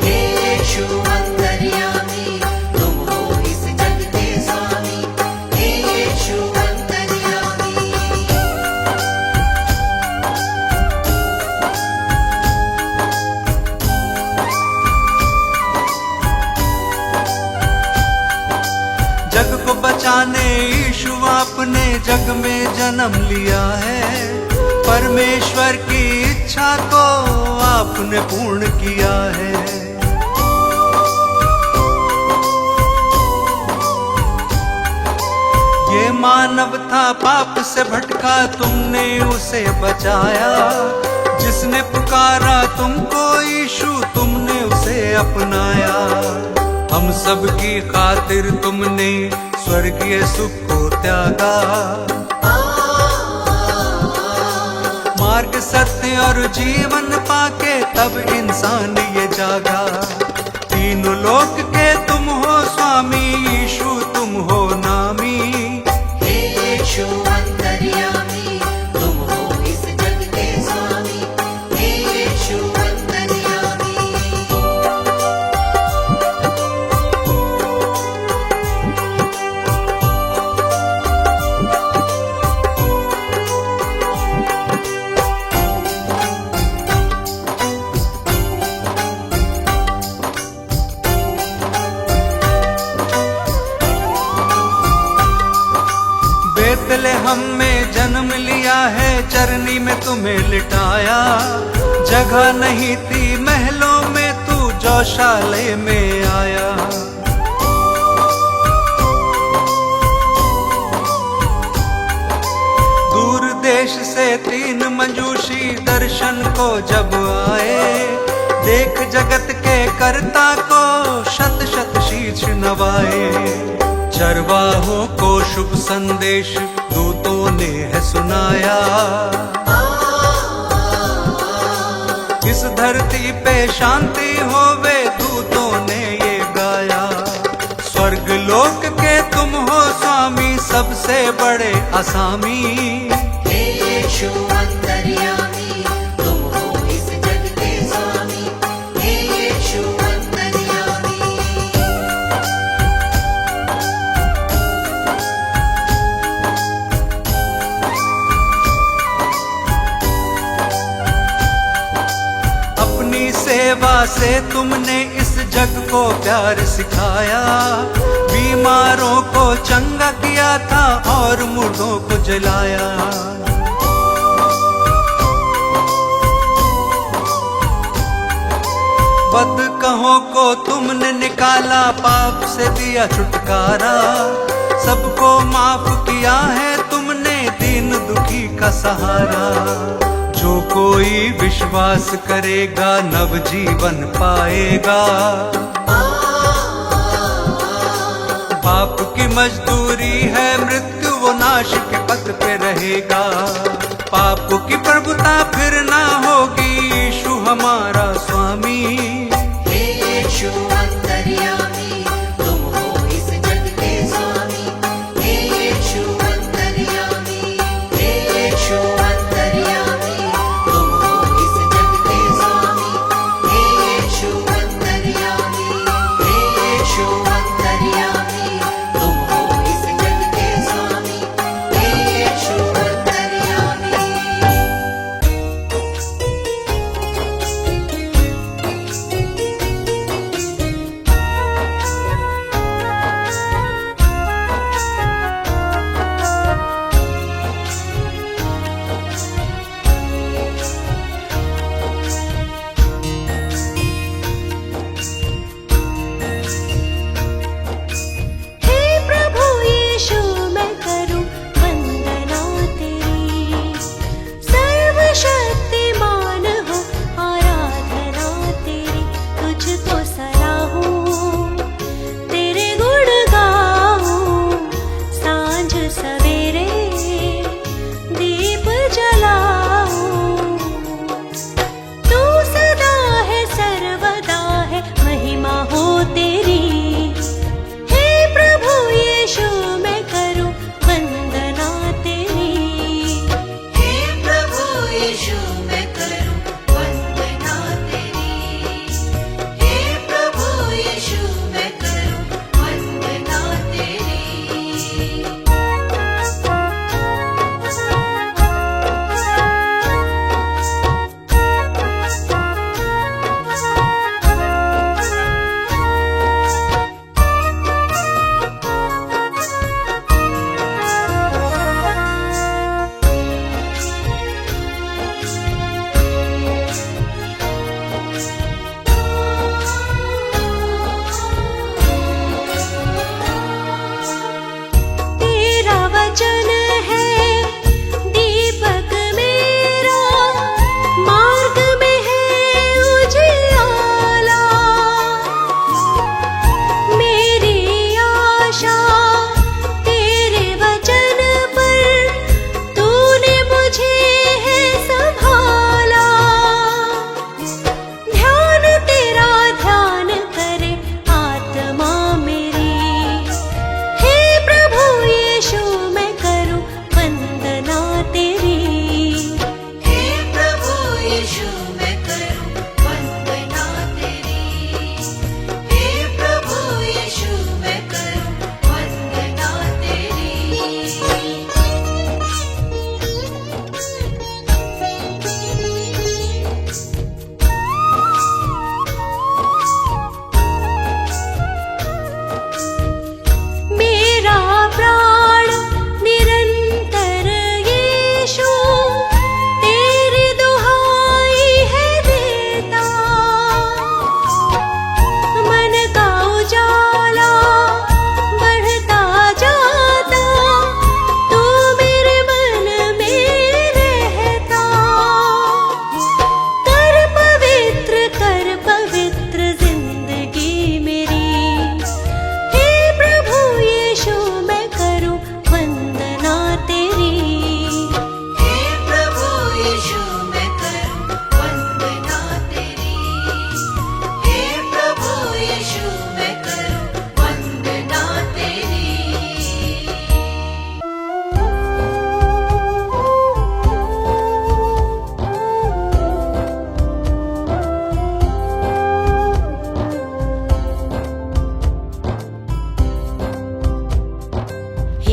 हे यीशु अंतर्यामी, तुम हो इस जग के स्वामी। हे यीशु अंतर्यामी, जग को बचाने यीशु आपने जग में जन्म लिया है। परमेश्वर की इच्छा को आपने पूर्ण किया है। ये मानव था पाप से भटका, तुमने उसे बचाया। जिसने पुकारा तुमको यीशु, तुमने उसे अपनाया। हम सब की खातिर तुमने स्वर्गीय सुख को त्यागा। मार्ग सत्य और जीवन पाके तब इंसान ये जागा। तीनों लोक के तुम हो स्वामी, यीशु तुम हो नामी। हे यीशु अंतर्यामी, तुम हो इस जग के स्वामी। हे यीशु अंतर्यामी, बेतलेहम में जन्म लिया है, चरनी में तुम्हें लिटाया। जगह नहीं थी महलों में, तू गौशाले में आया। दूर देश से 3 मंजूषी दर्शन को जब आए। देख जगत के कर्ता को शत शत शीश नवाए। चरवाहों को शुभ संदेश दूतों ने है सुनाया। इस धरती पे शांति होवे, दूतों ने ये गाया। स्वर्ग लोक के तुम हो स्वामी, सबसे बड़े असामी। हे यीशु अंतर्यामी, तुम हो इस जग के स्वामी। हे यीशु अंतर्यामी, अपनी सेवा से तुमने इस जग को प्यार सिखाया। बीमारों को चंगा किया था और मुर्दों को जलाया। बदकहों को तुमने निकाला, पाप से दिया छुटकारा। सबको माफ किया है तुमने, दीन दुखी का सहारा। जो कोई विश्वास करेगा नव जीवन पाएगा। पाप की मजदूरी है मृत्यु, वो नाश के पथ पे रहेगा। पाप की प्रभुता फिर ना होगी, यीशु हमारा स्वामी। हे यीशु अंतर्यामी, तुम हो इस जग के स्वामी। हे यीशु अंतर्यामी, हे यीशु अंतर्यामी, तुम हो इस जग के स्वामी। हे यीशु अंतर्यामी, हे यीशु अंतर्यामी, तुम हो इस जग के स्वामी। हे यीशु अंतर्यामी,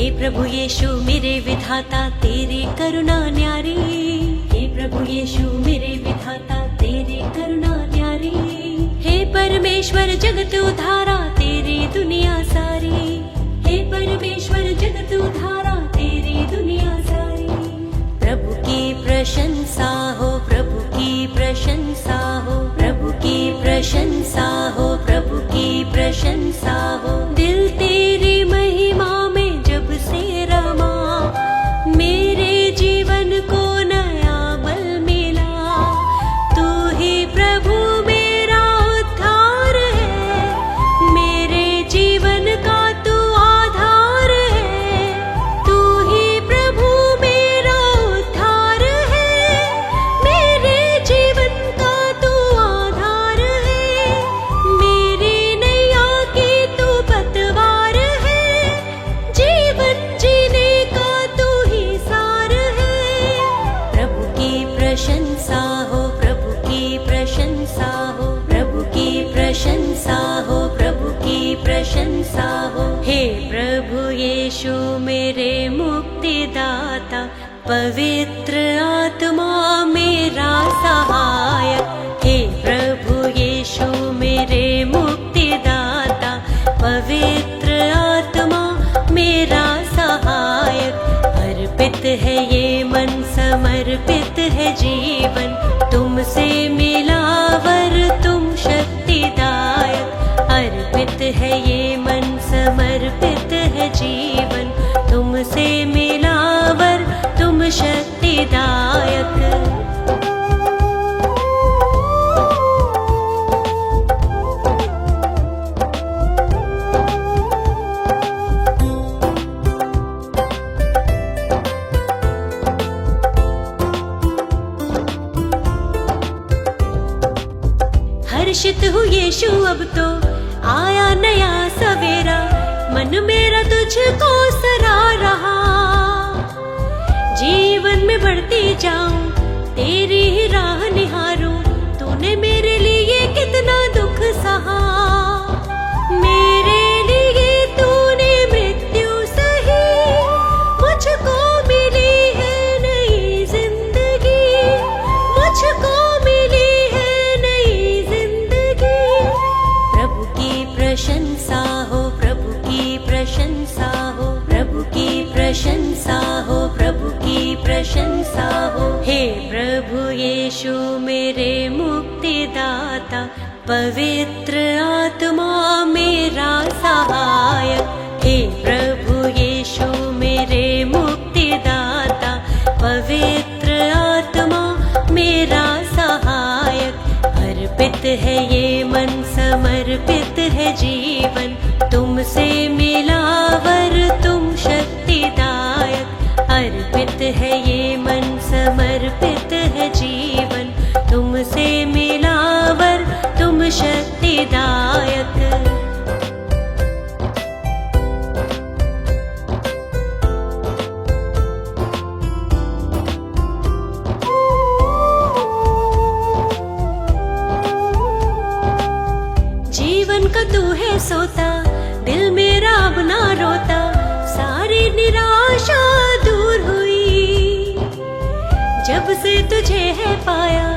हे प्रभु यीशु मेरे विधाता तेरी करुणा न्यारी, हे प्रभु यीशु मेरे विधाता तेरी करुणा न्यारी। हे परमेश्वर जगत उद्धारा तेरी दुनिया सारी, हे परमेश्वर जगत उद्धारा तेरी दुनिया सारी। प्रभु की प्रशंसा हो, प्रभु की प्रशंसा हो, प्रभु की प्रशंसा हो, प्रभु की प्रशंसा हो। दिल तेरी महिमा में जब से रमा, मेरे जीवन को नया बल मिला। तू ही प्रभु मेरा उद्धार है, मेरे जीवन का तू आधार है। तू ही प्रभु मेरा उद्धार है, मेरे जीवन का तू आधार है। मेरी नैया की तू पतवार है, जीवन जीने का तू ही सार है। प्रभु की प्रशंसा हो, प्रभु की प्रशंसा हो, प्रभु की प्रशंसा हो, प्रभु की प्रशंसा हो। हे प्रभु यीशु मेरे मुक्तिदाता, पवित्र आत्मा मेरा सहायक। हे प्रभु यीशु मेरे मुक्तिदाता, पवित्र आत्मा मेरा सहायक। अर्पित है ये मन, समर्पित है जीवन, तुमसे मिला वर तुम शक्तिदायक। अर्पित है ये मन, समर्पित है जीवन, तुमसे मिला वर तुम शक्तिदायक। हर्षित हूँ यीशु अब तो आया नया सवेरा, मन मेरा तुझको सरा रहा। जीवन में बढ़ती जाऊं, तेरी ही राह निहारूं, तूने मेरे लिए कितना दुख सहा। मेरे लिए तूने मृत्यु सही, मुझको मिली है नई जिंदगी, मुझको मिली है नई जिंदगी। प्रभु की प्रशंसा हो, प्रभु की प्रशंसा हो, प्रभु की प्रशंसा हो, प्रभु की प्रशंसा हो। हे प्रभु यीशु मेरे मुक्तिदाता, पवित्र आत्मा मेरा सहायक। हे प्रभु यीशु मेरे मुक्तिदाता, पवित्र आत्मा मेरा सहायक। अर्पित है ये मन, समर्पित है जीवन, तुमसे मिला वर तुम शक्तिदायक। अर्पित है ये मन, समर्पित है जीवन, तुमसे मिला वर तुम शक्तिदायक। जीवन का तू है सोता, दिल मेरा अब ना रोता, सारी निराशा दूर हुई। जब से तुझे है पाया,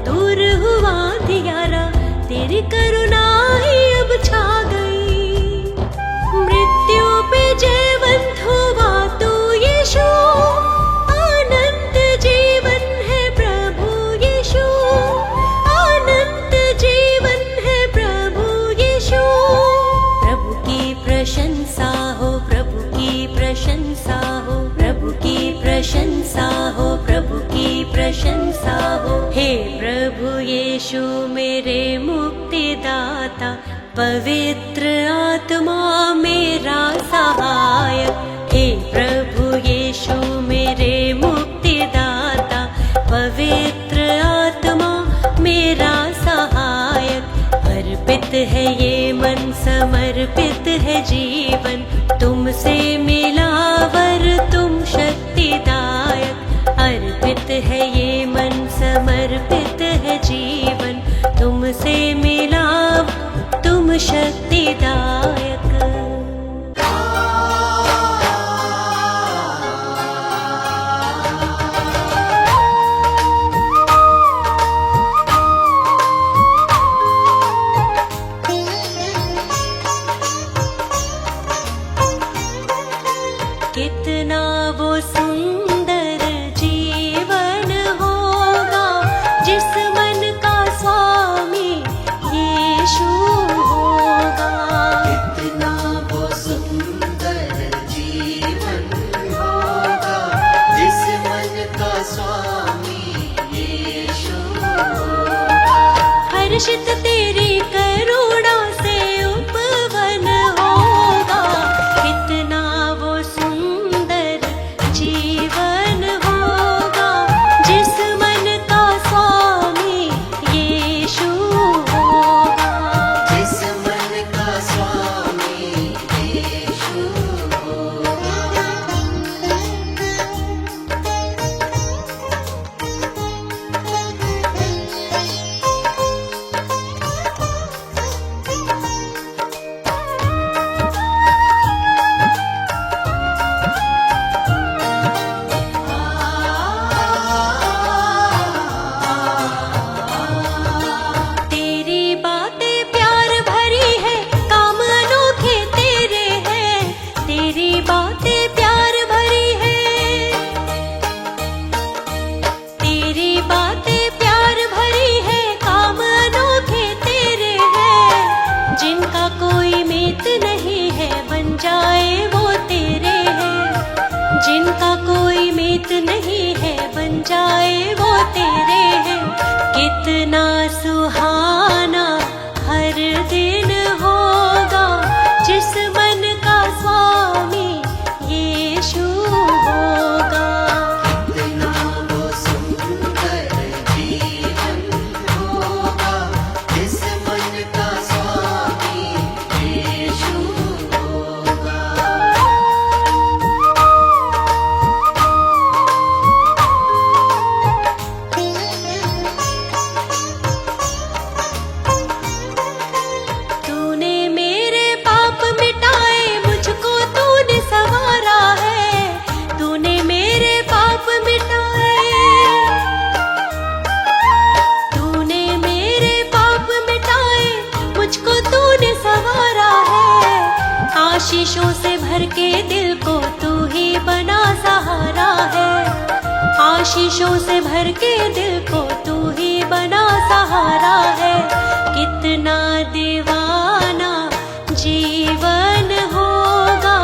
दूर हुआ अंधियारा, तेरी करुणा ही अब छा गई। मृत्यु पे जयवंत हुआ तू यीशु, अनंत जीवन है प्रभु यीशु, अनंत जीवन है प्रभु यीशु। प्रभु की प्रशंसा हो, प्रभु की प्रशंसा हो, प्रभु की प्रशंसा हो, प्रभु की प्रशंसा हो। हे प्रभु यीशु मेरे मुक्तिदाता, पवित्र आत्मा मेरा सहायक। हे प्रभु यीशु मेरे मुक्तिदाता, पवित्र आत्मा मेरा सहायक। अर्पित है ये मन, समर्पित है जीवन, तुमसे मिला वर तुम शक्तिदायक। अर्पित है ये मन, समर्पित है जीवन, तुमसे मिला तुम शक्तिदायक। कितना वो सुंदर जीवन होगा जिस मन का स्वामी यीशु होगा। कितना वो सुंदर जीवन होगा जिस मन का स्वामी यीशु होगा। हर्षित तेरी करुणा से उपवन होगा। कितना वो सुंदर जीवन होगा जिस मन का स्वामी यीशु होगा। जिस मन का स्वामी यीशु होगा। तेरी बातें प्यार भरी है, काम अनोखे तेरे हैं। तेरी बातें प्यार भरी है, तेरी बातें प्यार भरी है, काम अनोखे तेरे हैं। जिनका कोई मित नहीं है बन जाए वो तेरे हैं। जिनका कोई मित नहीं है बन जाए वो तेरे हैं। कितना सुहाना हर दिन होगा जिस मन का स्वामी यीशु होगा। कितना वो सुंदर जीवन होगा जिस मन का स्वामी यीशु होगा। तूने मेरे पाप मिटाए, मुझको तूने संवारा है। तूने मेरे पाप मिटाए, तूने मेरे पाप मिटाए, मुझको तूने संवारा है। आशीषों से भर के दिल को तू ही बना सहारा है। आशीषों से भर के दिल को तू ही बना सहारा है। कितना दीवाना जीवन होगा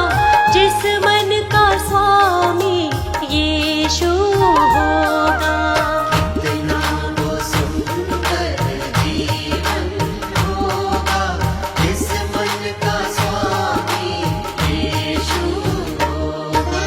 जिस मन का स्वामी यीशु होगा। कितना वो सुंदर जीवन होगा जिस मन का स्वामी यीशु होगा।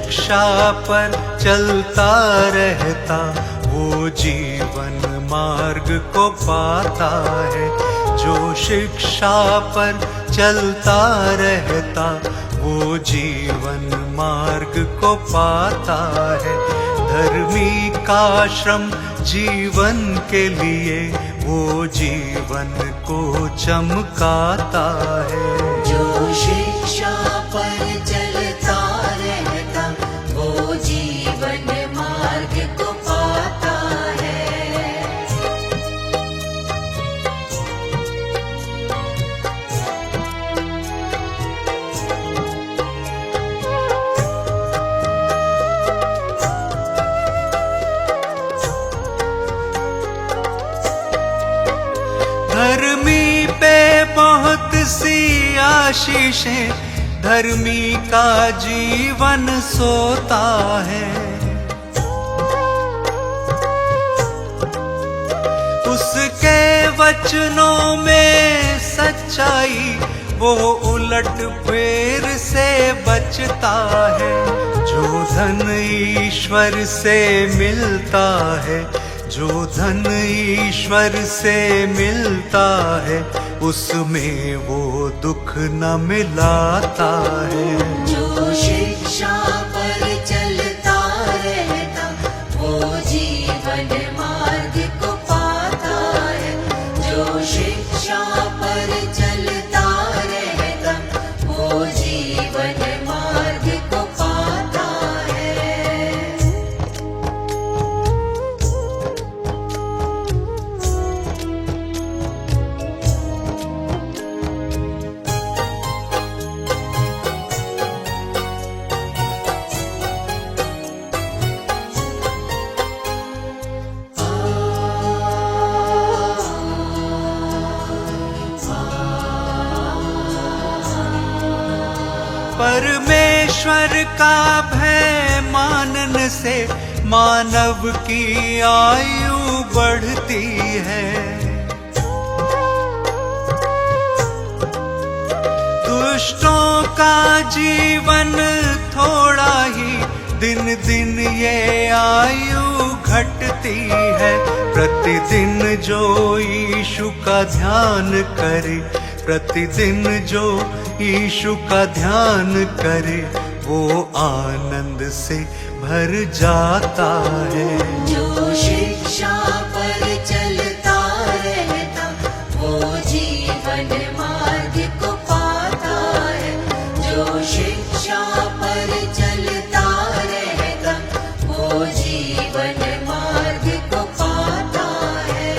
शिक्षा पर चलता रहता वो जीवन मार्ग को पाता है। जो शिक्षा पर चलता रहता वो जीवन मार्ग को पाता है। धर्मी का श्रम जीवन के लिए वो जीवन को चमकाता है। जो शिक्षा पर चलता रहता वो जीवन मार्ग को पाता है। धर्मी पे बहुत सी आशीषें, धर्मी का जीवन सोता है। उसके वचनों में सच्चाई वो उलट फेर से बचता है। जो धन ईश्वर से मिलता है, जो धन ईश्वर से मिलता है उसमें वो दुख न मिलाता है। जो शिक्षा पर चलता रहता वो जीवन मार्ग को पाता है। जो शिक्षा पर चलता रहता वो जीवन मार्ग को पाता है। परमेश्वर का भय मानने से मानव की आयु बढ़ती है। दुष्टों का जीवन थोड़ा ही, दिन दिन ये आयु घटती है। प्रतिदिन जो यीशु का ध्यान करे, प्रतिदिन जो यीशु का ध्यान करे वो आनंद से भर जाता है। जो शिक्षा पर चलता रहता वो जीवन मार्ग को पाता है। जो शिक्षा पर चलता रहता वो जीवन मार्ग को पाता है।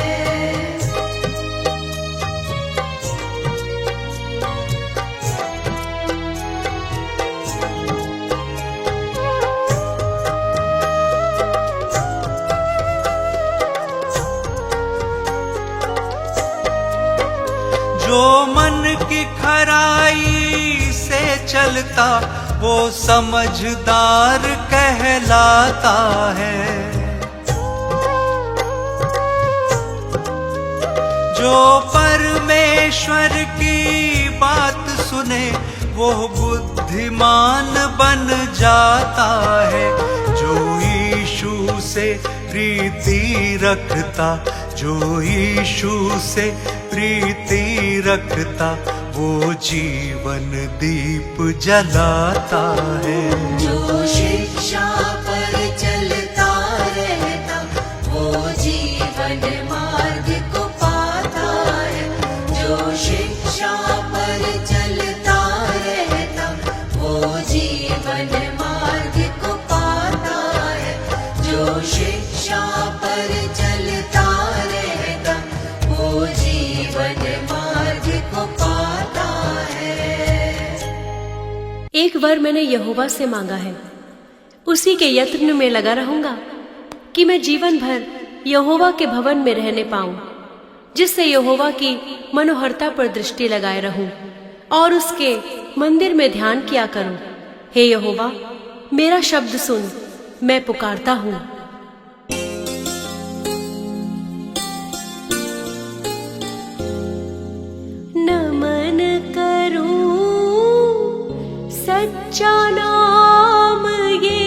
जो मन की खराई से चलता वो समझदार कहलाता है। जो परमेश्वर की बात सुने वो बुद्धिमान बन जाता है। जो यीशु से प्रीति रखता, जो यीशु से प्रीति रखता वो जीवन दीप जलाता है। जो शिक्षा पर चलता रहता वो जीवन मार्ग को पाता है। जो शिक्षा पर चलता रहता वो जीवन मार्ग को पाता है। जो शिक्षा पर चलता रहता वो जीवन मार्ग को पाता है। एक वर मैंने यहोवा से मांगा है, उसी के यत्न में लगा रहूंगा कि मैं जीवन भर यहोवा के भवन में रहने पाऊं, जिससे यहोवा की मनोहरता पर दृष्टि लगाए रहूं और उसके मंदिर में ध्यान किया करूं। हे यहोवा, मेरा शब्द सुन, मैं पुकारता हूं। नमन करूं सच्चा नाम ये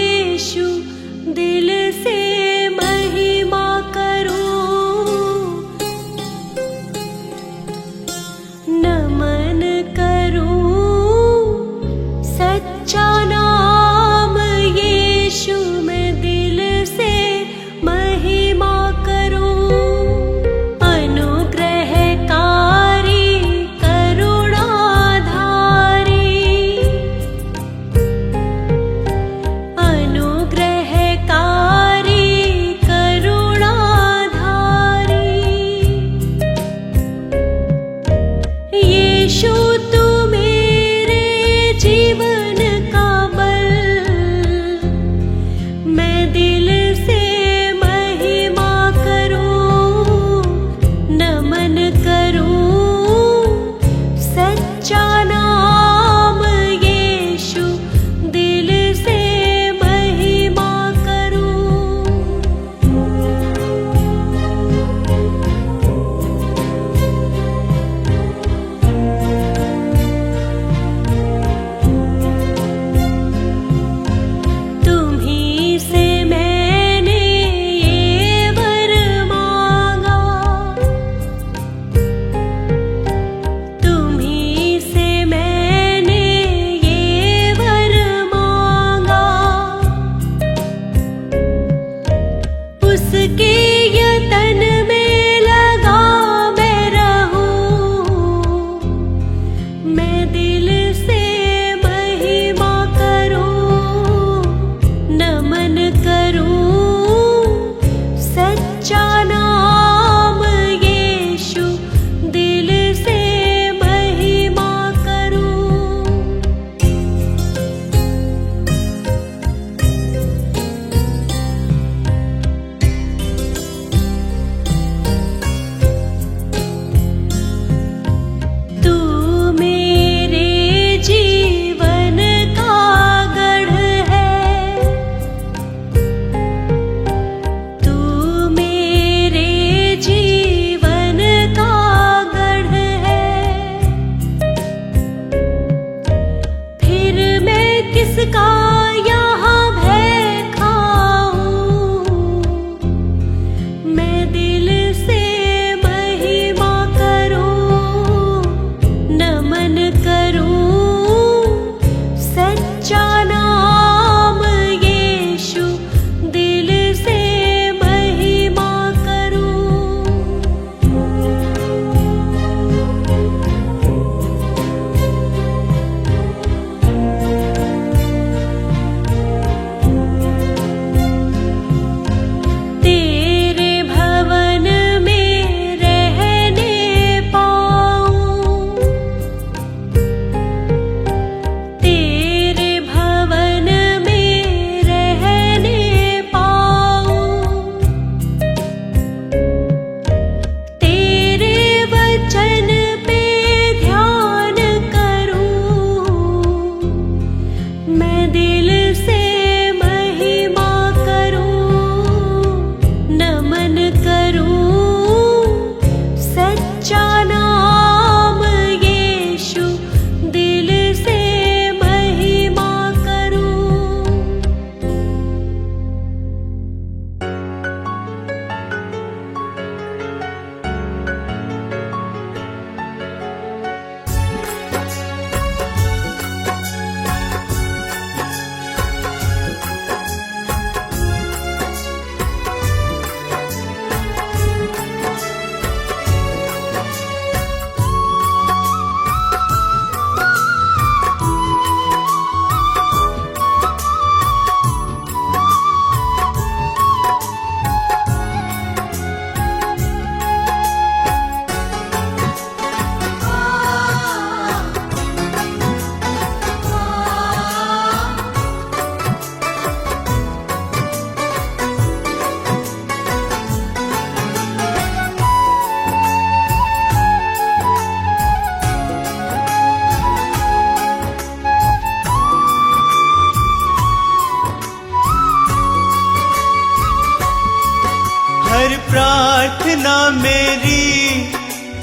हर प्रार्थना मेरी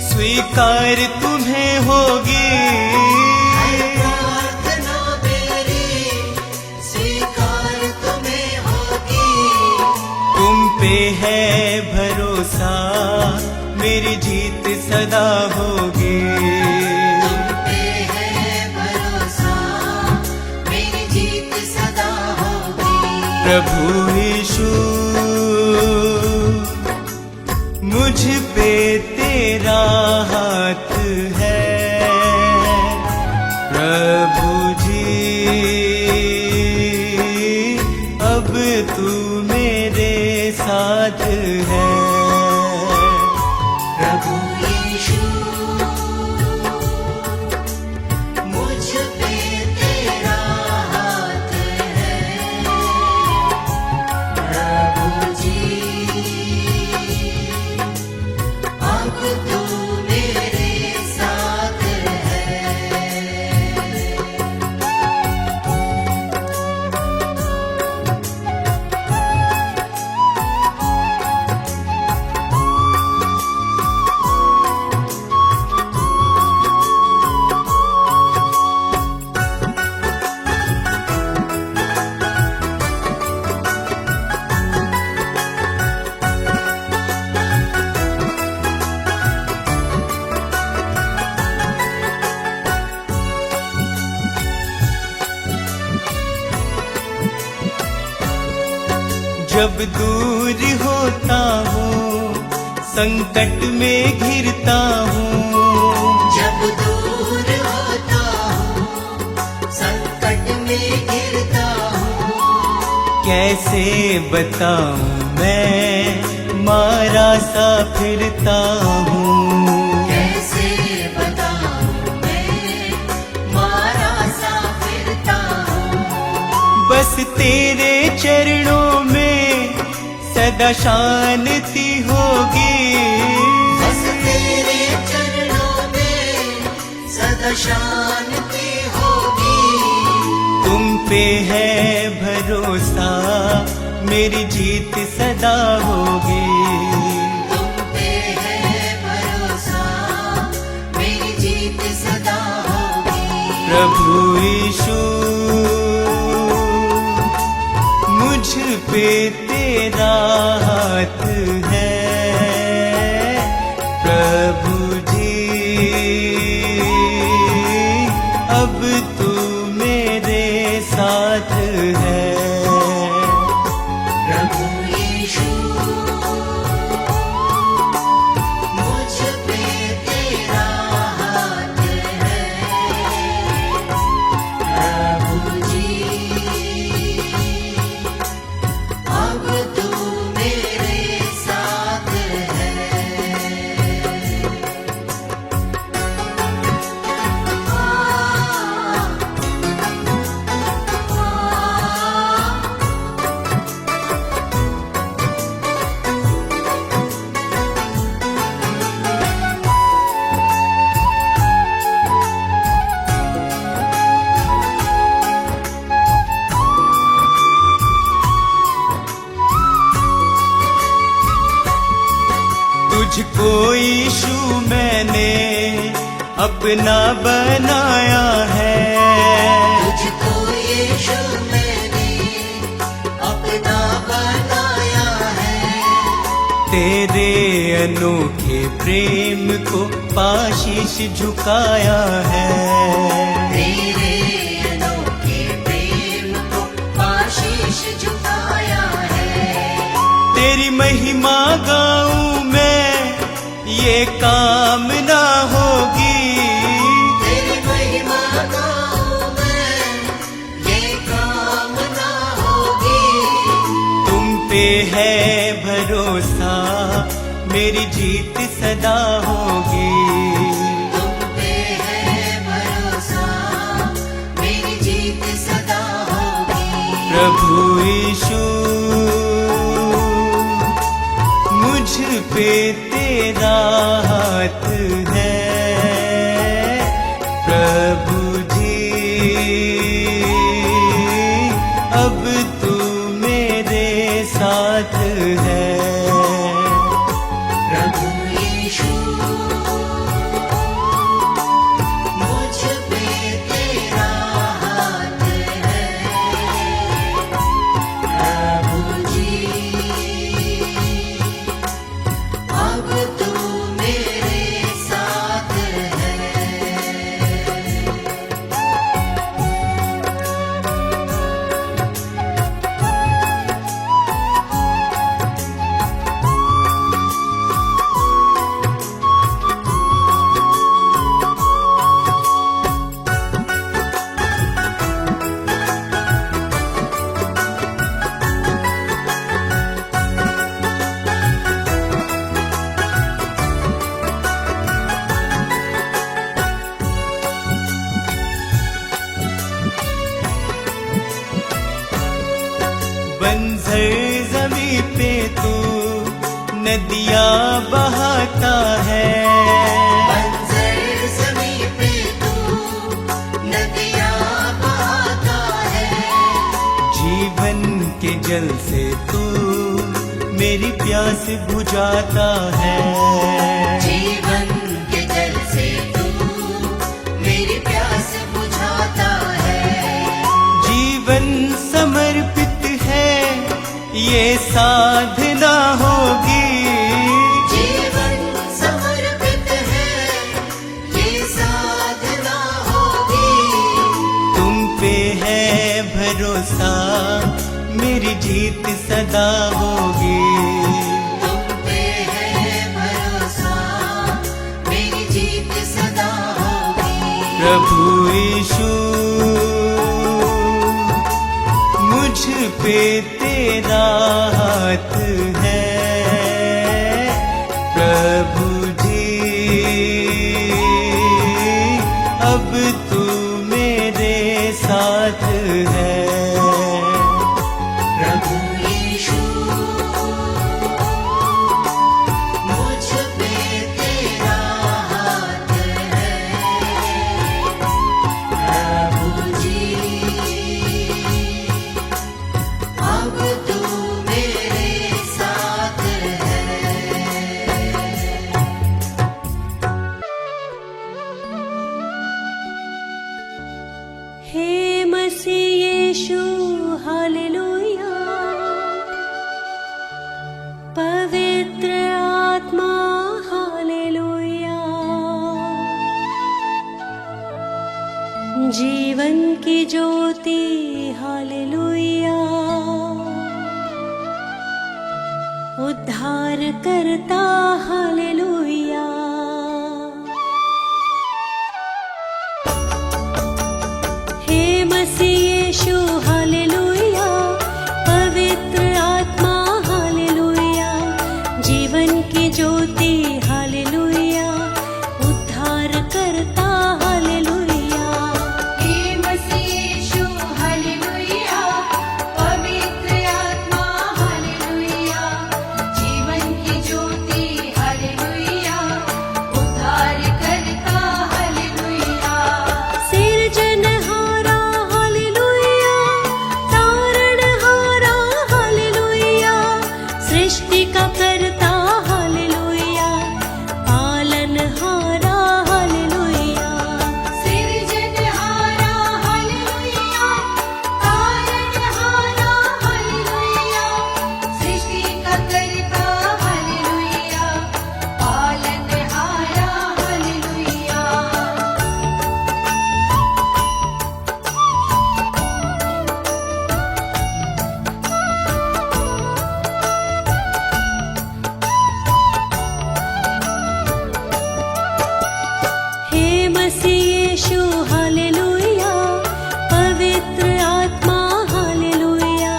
स्वीकार तुम्हें होगी। प्रार्थना मेरी स्वीकार तुम्हें होगी। तुम पे है भरोसा मेरी जीत सदा होगी। तुम पे है भरोसा मेरी जीत सदा होगी। प्रभु यीशु मुझ पे तेरा हाथ है। प्रभु जी अब तू मेरे साथ है। प्रभु यीशु मुझ पे तेरा हाथ है। प्रभु जी अब तू मेरे साथ है। जब दूर होता हूँ संकट में घिरता हूँ। जब दूर होता हूँ संकट में गिरता हूँ। कैसे बताऊँ मैं मारा सा फिरता हूँ। कैसे बताऊँ मैं मारा सा फिरता हूँ। बस तेरे चरणों में सदा शांति होगी। बस तेरे चरणों में सदा शांति होगी। तुम पे है भरोसा मेरी जीत सदा होगी। तुम पे है भरोसा मेरी जीत सदा होगी। प्रभु यीशु मुझ पे तेरा हाथ है। प्रभु जी अब तू मेरे साथ है। प्रभु यीशु मुझ पे तेरा हाथ है। प्रभु जी अब तू मेरे साथ है। तुझको यीशु मैंने अपना बनाया है। तुझको यीशु मैंने अपना बनाया है। तेरे अनोखे प्रेम को पाशीश झुकाया है। तेरे अनोखे प्रेम को आशीष झुकाया है। तेरी महिमा गाऊं मैं ये कामना होगी। तेरी महिमा गाऊं मैं ये कामना होगी। तुम पे है भरोसा मेरी जीत सदा होगी। तुम पे है भरोसा मेरी जीत सदा होगी। प्रभु यीशु मुझ पे तेरा हाथ है। प्रभु जी अब तू मेरे साथ है। जमी पे तू नदियाँ बहाता है। बंजर ज़मीं पे तू नदियाँ बहाता है। जीवन के जल से तू मेरी प्यास बुझाता है। जीवन के जल से तू मेरी प्यास बुझाता है। जीवन समर्पित है ये साधना होगी। जीवन समर्पित है ये साधना होगी। तुम पे है भरोसा मेरी जीत सदा होगी। तुम पे है भरोसा मेरी जीत सदा होगी। प्रभु यीशु मुझ पे तेरा हाथ है। प्रभु जी अब तू मेरे साथ है। प्रभु यीशु मुझ पे तेरा हाथ है। प्रभु जी अब तू मेरे साथ है। हे मसीह यीशु हालेलुया। पवित्र आत्मा हालेलुया। जीवन की ज्योति हालेलुया। उद्धार करता हालेलुया। हे मसीह यीशु हालेलुया। पवित्र आत्मा हालेलुया। जीवन की ज्योति हालेलुया। उद्धार करता हालेलुया। हे मसीह यीशु हालेलुया। पवित्र आत्मा हालेलुया। जीवन की ज्योति हालेलुया। उद्धार करता हालेलुया। सिरजनहारा हालेलुया। तारणहारा हालेलुया। सृष्टि का करता हालेलुया। पालनहारा हालेलुया। सिरजनहारा हालेलुया। तारणहारा हालेलुया। सृष्टि का करता हालेलुया। पालनहारा हालेलुया। हे मसीह यीशु हालेलुया। पवित्र आत्मा हालेलुया।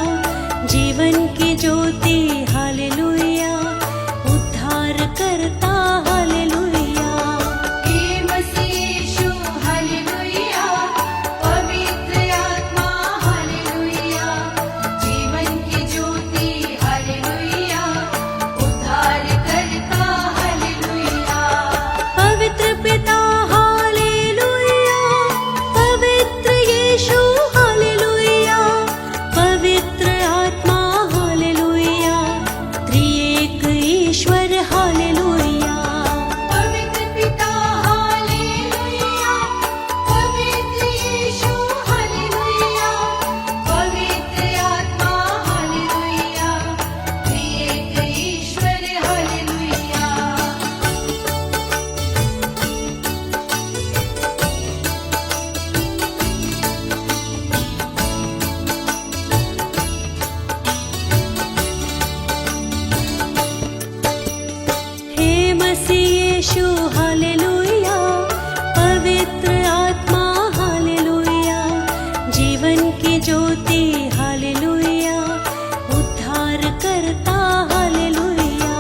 जीवन की ज्योति हालेलुया। उद्धार करता हालेलुया। हे मसीह यीशु हालेलुया। पवित्र आत्मा हालेलुया। जीवन की ज्योति हालेलुया। उद्धार करता हालेलुया। पवित्र पिता हालेलुया। पवित्र यीशु हालेलुया। पवित्र आत्मा हालेलुया। त्रिएक ईश्वर हालेलुया। पवित्र पिता हालेलुया। पवित्र यीशु हालेलुया। पवित्र आत्मा हालेलुया। त्रिएक ईश्वर हालेलुया। हे मसीह यीशु हालेलुया। पवित्र आत्मा हालेलुया। जीवन की ज्योति हालेलुया। उद्धार करता हालेलुया।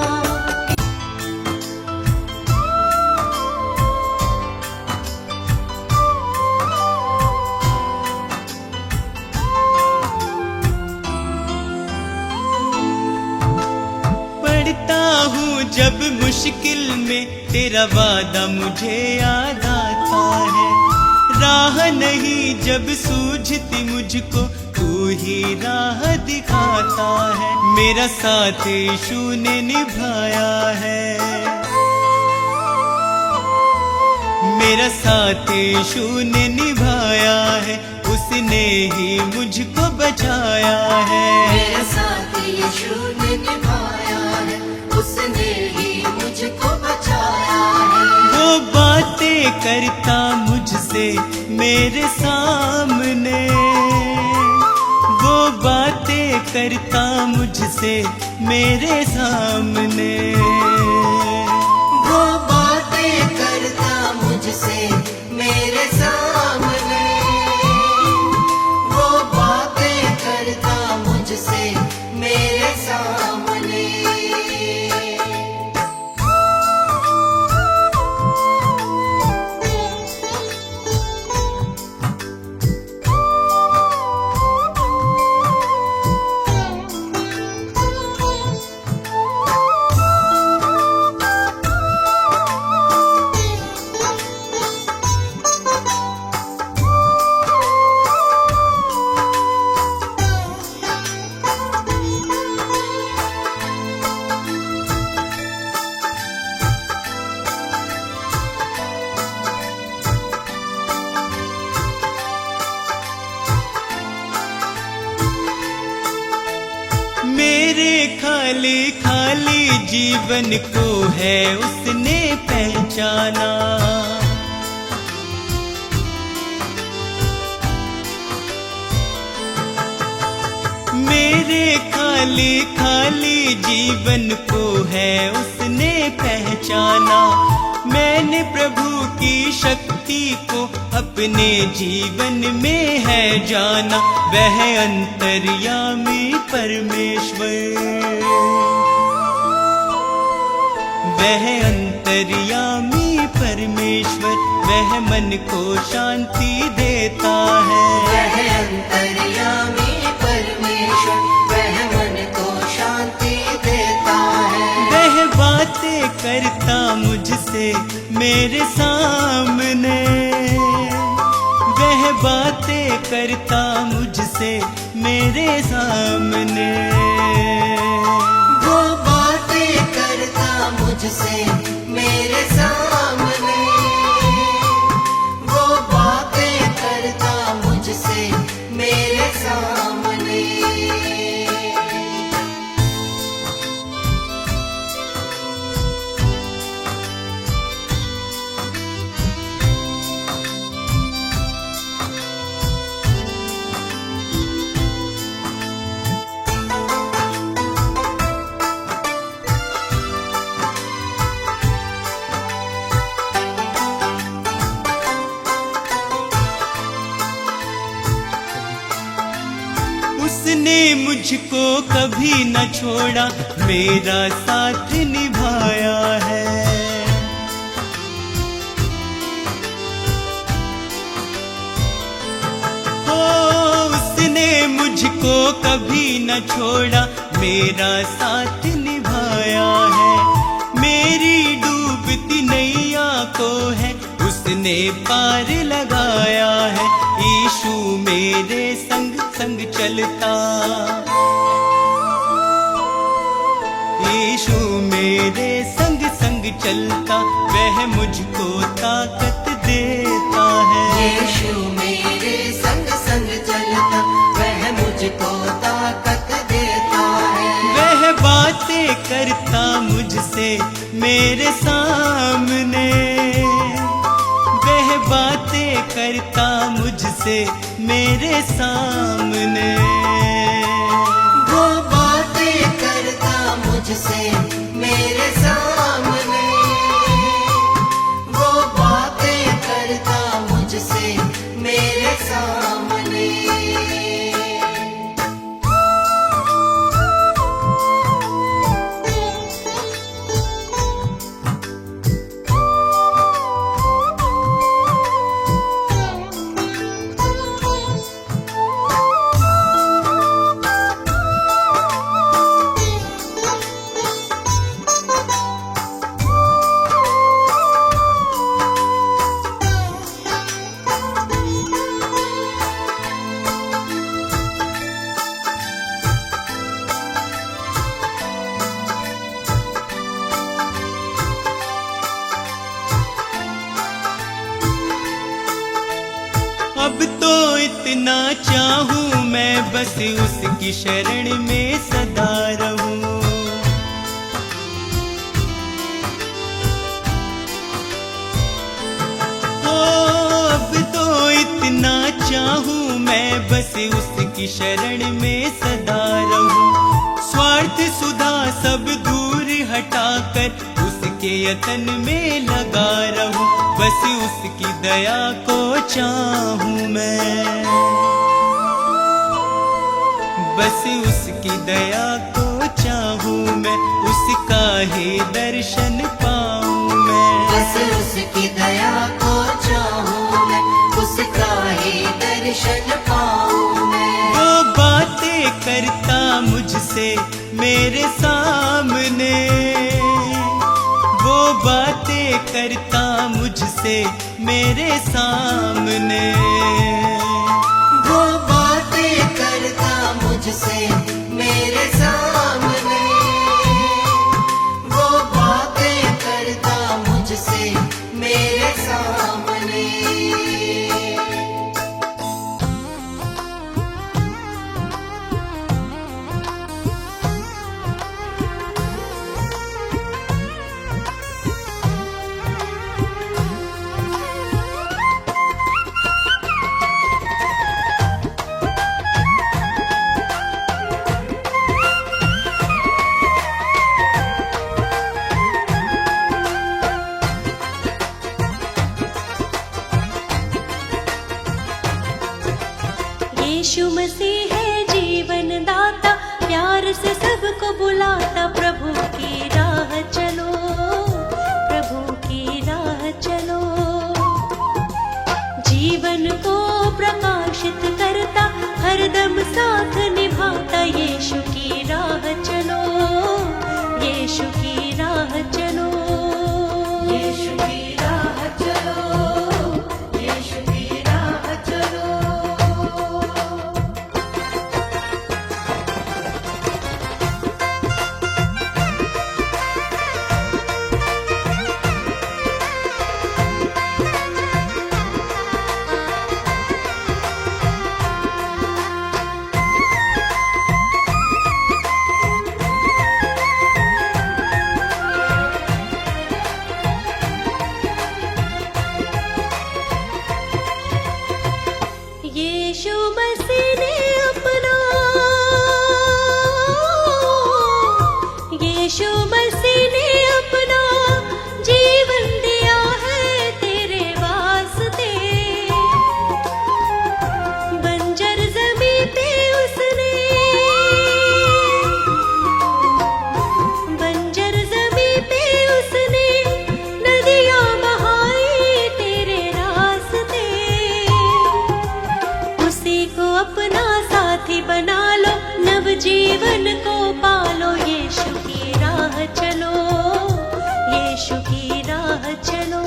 पड़ता हूँ जब मुश्किल में, तेरा वादा मुझे याद आता है। राह नहीं जब सूझती मुझको, तू ही राह दिखाता है। मेरा साथ यीशु ने निभाया है, मेरा साथ यीशु ने निभाया है, उसने ही मुझको बचाया है। मेरा साथ यीशु ने निभाया है, उसने ही मुझको बचाया है। वो बातें करता मुझसे मेरे सामने, वो बातें करता मुझसे मेरे सामने, वो बातें करता मुझसे मेरे सामने, वो बातें करता मुझसे मेरे सामने। मेरे खाली खाली जीवन को है उसने पहचाना। मेरे खाली खाली जीवन को है उसने पहचाना। मैंने प्रभु की शक्ति को अपने जीवन में है जाना। वह अंतर्यामी परमेश्वर, वह अंतर्यामी परमेश्वर, वह मन को शांति देता है। वह अंतर्यामी परमेश्वर, वह मन को शांति देता है। वह बातें करता मुझसे मेरे सामने, वह बातें करता मुझसे मेरे सामने, वो बातें करता मुझसे मेरे सामने, वो बातें करता मुझसे मेरे सामने। उसने मुझको कभी न छोड़ा, मेरा साथ निभाया है। हो उसने मुझको कभी न छोड़ा, मेरा साथ निभाया है। मेरी डूबती नैया को है उसने पार लगाया है। यीशु मेरे संग संग चलता, यीशु मेरे संग संग चलता, वह मुझको ताकत देता है। यीशु मेरे संग संग चलता, वह मुझको ताकत देता है। वह बातें करता मुझसे मेरे सामने, वह बातें करता मुझसे मेरे सामने, वो बातें करता मुझसे मेरे सामने, वो बातें करता मुझसे मेरे सामने। इतना चाहूं मैं बस उसकी शरण में सदा रहूं। अब तो इतना चाहूं मैं बस उसकी शरण में सदा रहूं। स्वार्थ सुधा सब दूर हटाकर उसके यतन में लगा रहूं। बस उसकी दया को चाहूं मैं, बस उसकी दया को चाहूं मैं, उसका ही दर्शन पाऊं मैं। बस उसकी दया को चाहूं मैं, उसका ही दर्शन पाऊं मैं। वो बातें करता मुझसे मेरे सामने, वो बातें करता मुझसे मेरे सामने। वो बातें करता मुझसे मेरे सामने, वो बातें करता मुझसे मेरे सामने। यीशु मसीह है जीवन दाता, प्यार से सबको बुलाता। प्रभु की राह चलो, प्रभु की राह चलो। जीवन को प्रकाशित करता, हरदम साथ निभाता। यीशु की राह चलो, यीशु की राह चलो, यीशु की राह चलो, यीशु की राह चलो। यीशु मसीह ने अपना, यीशु मसीह ने अपना जीवन दिया है तेरे वास्ते। बंजर ज़मीं पे उसने, बंजर ज़मीं पे उसने नदियाँ बहाई तेरे रास्ते। उसी को अपना साथी बना लो, नव जीवन को पालो। यीशु की राह चलो, यीशु की राह चलो।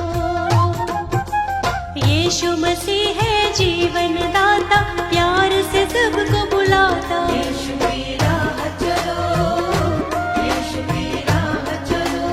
यीशु मसीह है जीवन दाता, प्यार से सबको बुलाता। यीशु की राह चलो, यीशु की राह चलो।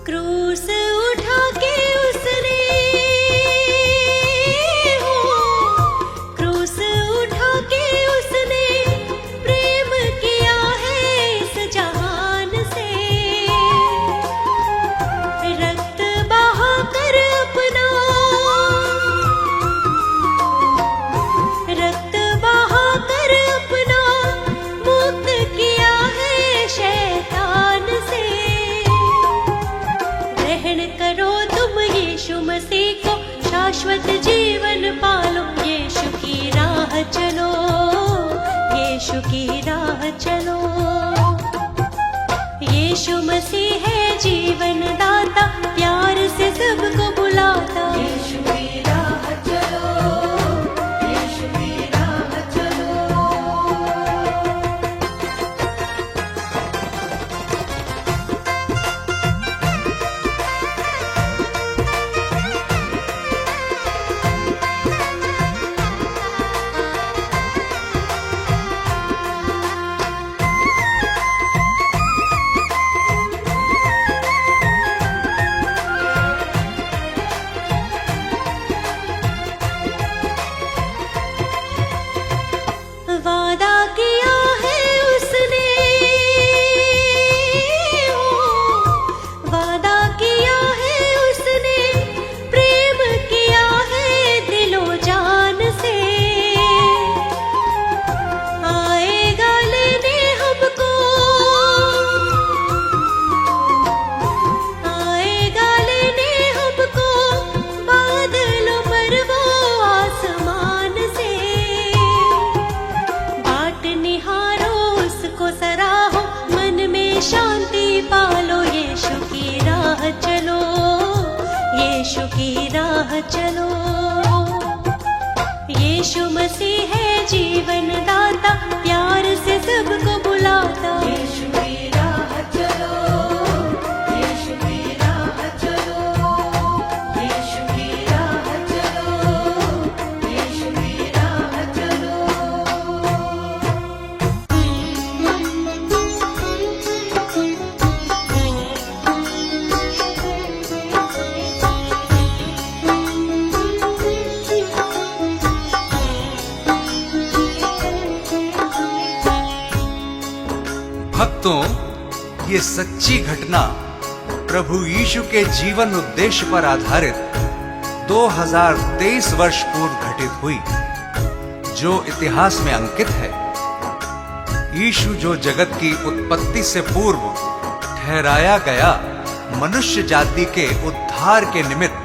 क्रूस उठा के उसने, हो क्रूस उठा के उसने प्रेम किया है इस जहान से। रक्त बहा कर अपना, रक्त बहा कर अपना मुक्त किया है शैतान से। ग्रहण करो तुम यीशु मसीह को, शाश्वत जीवन पालो। यीशु की राह चलो, यीशु की राह चलो। यीशु मसीह है जीवन दाता, प्यार से सबको बुलाता। यीशु की राह चलो। यीशु मसीह है जीवन दाता, प्यार से सबको बुलाता। यीशु की राह चलो, यीशु की राह चलो, यीशु की राह चलो, यीशु की राह चलो। भक्तों, ये सच्ची घटना प्रभु यीशु के जीवन उद्देश्य पर आधारित 2023 वर्ष पूर्व घटित हुई, जो इतिहास में अंकित है। यीशु जो जगत की उत्पत्ति से पूर्व ठहराया गया मनुष्य जाति के उद्धार के निमित्त,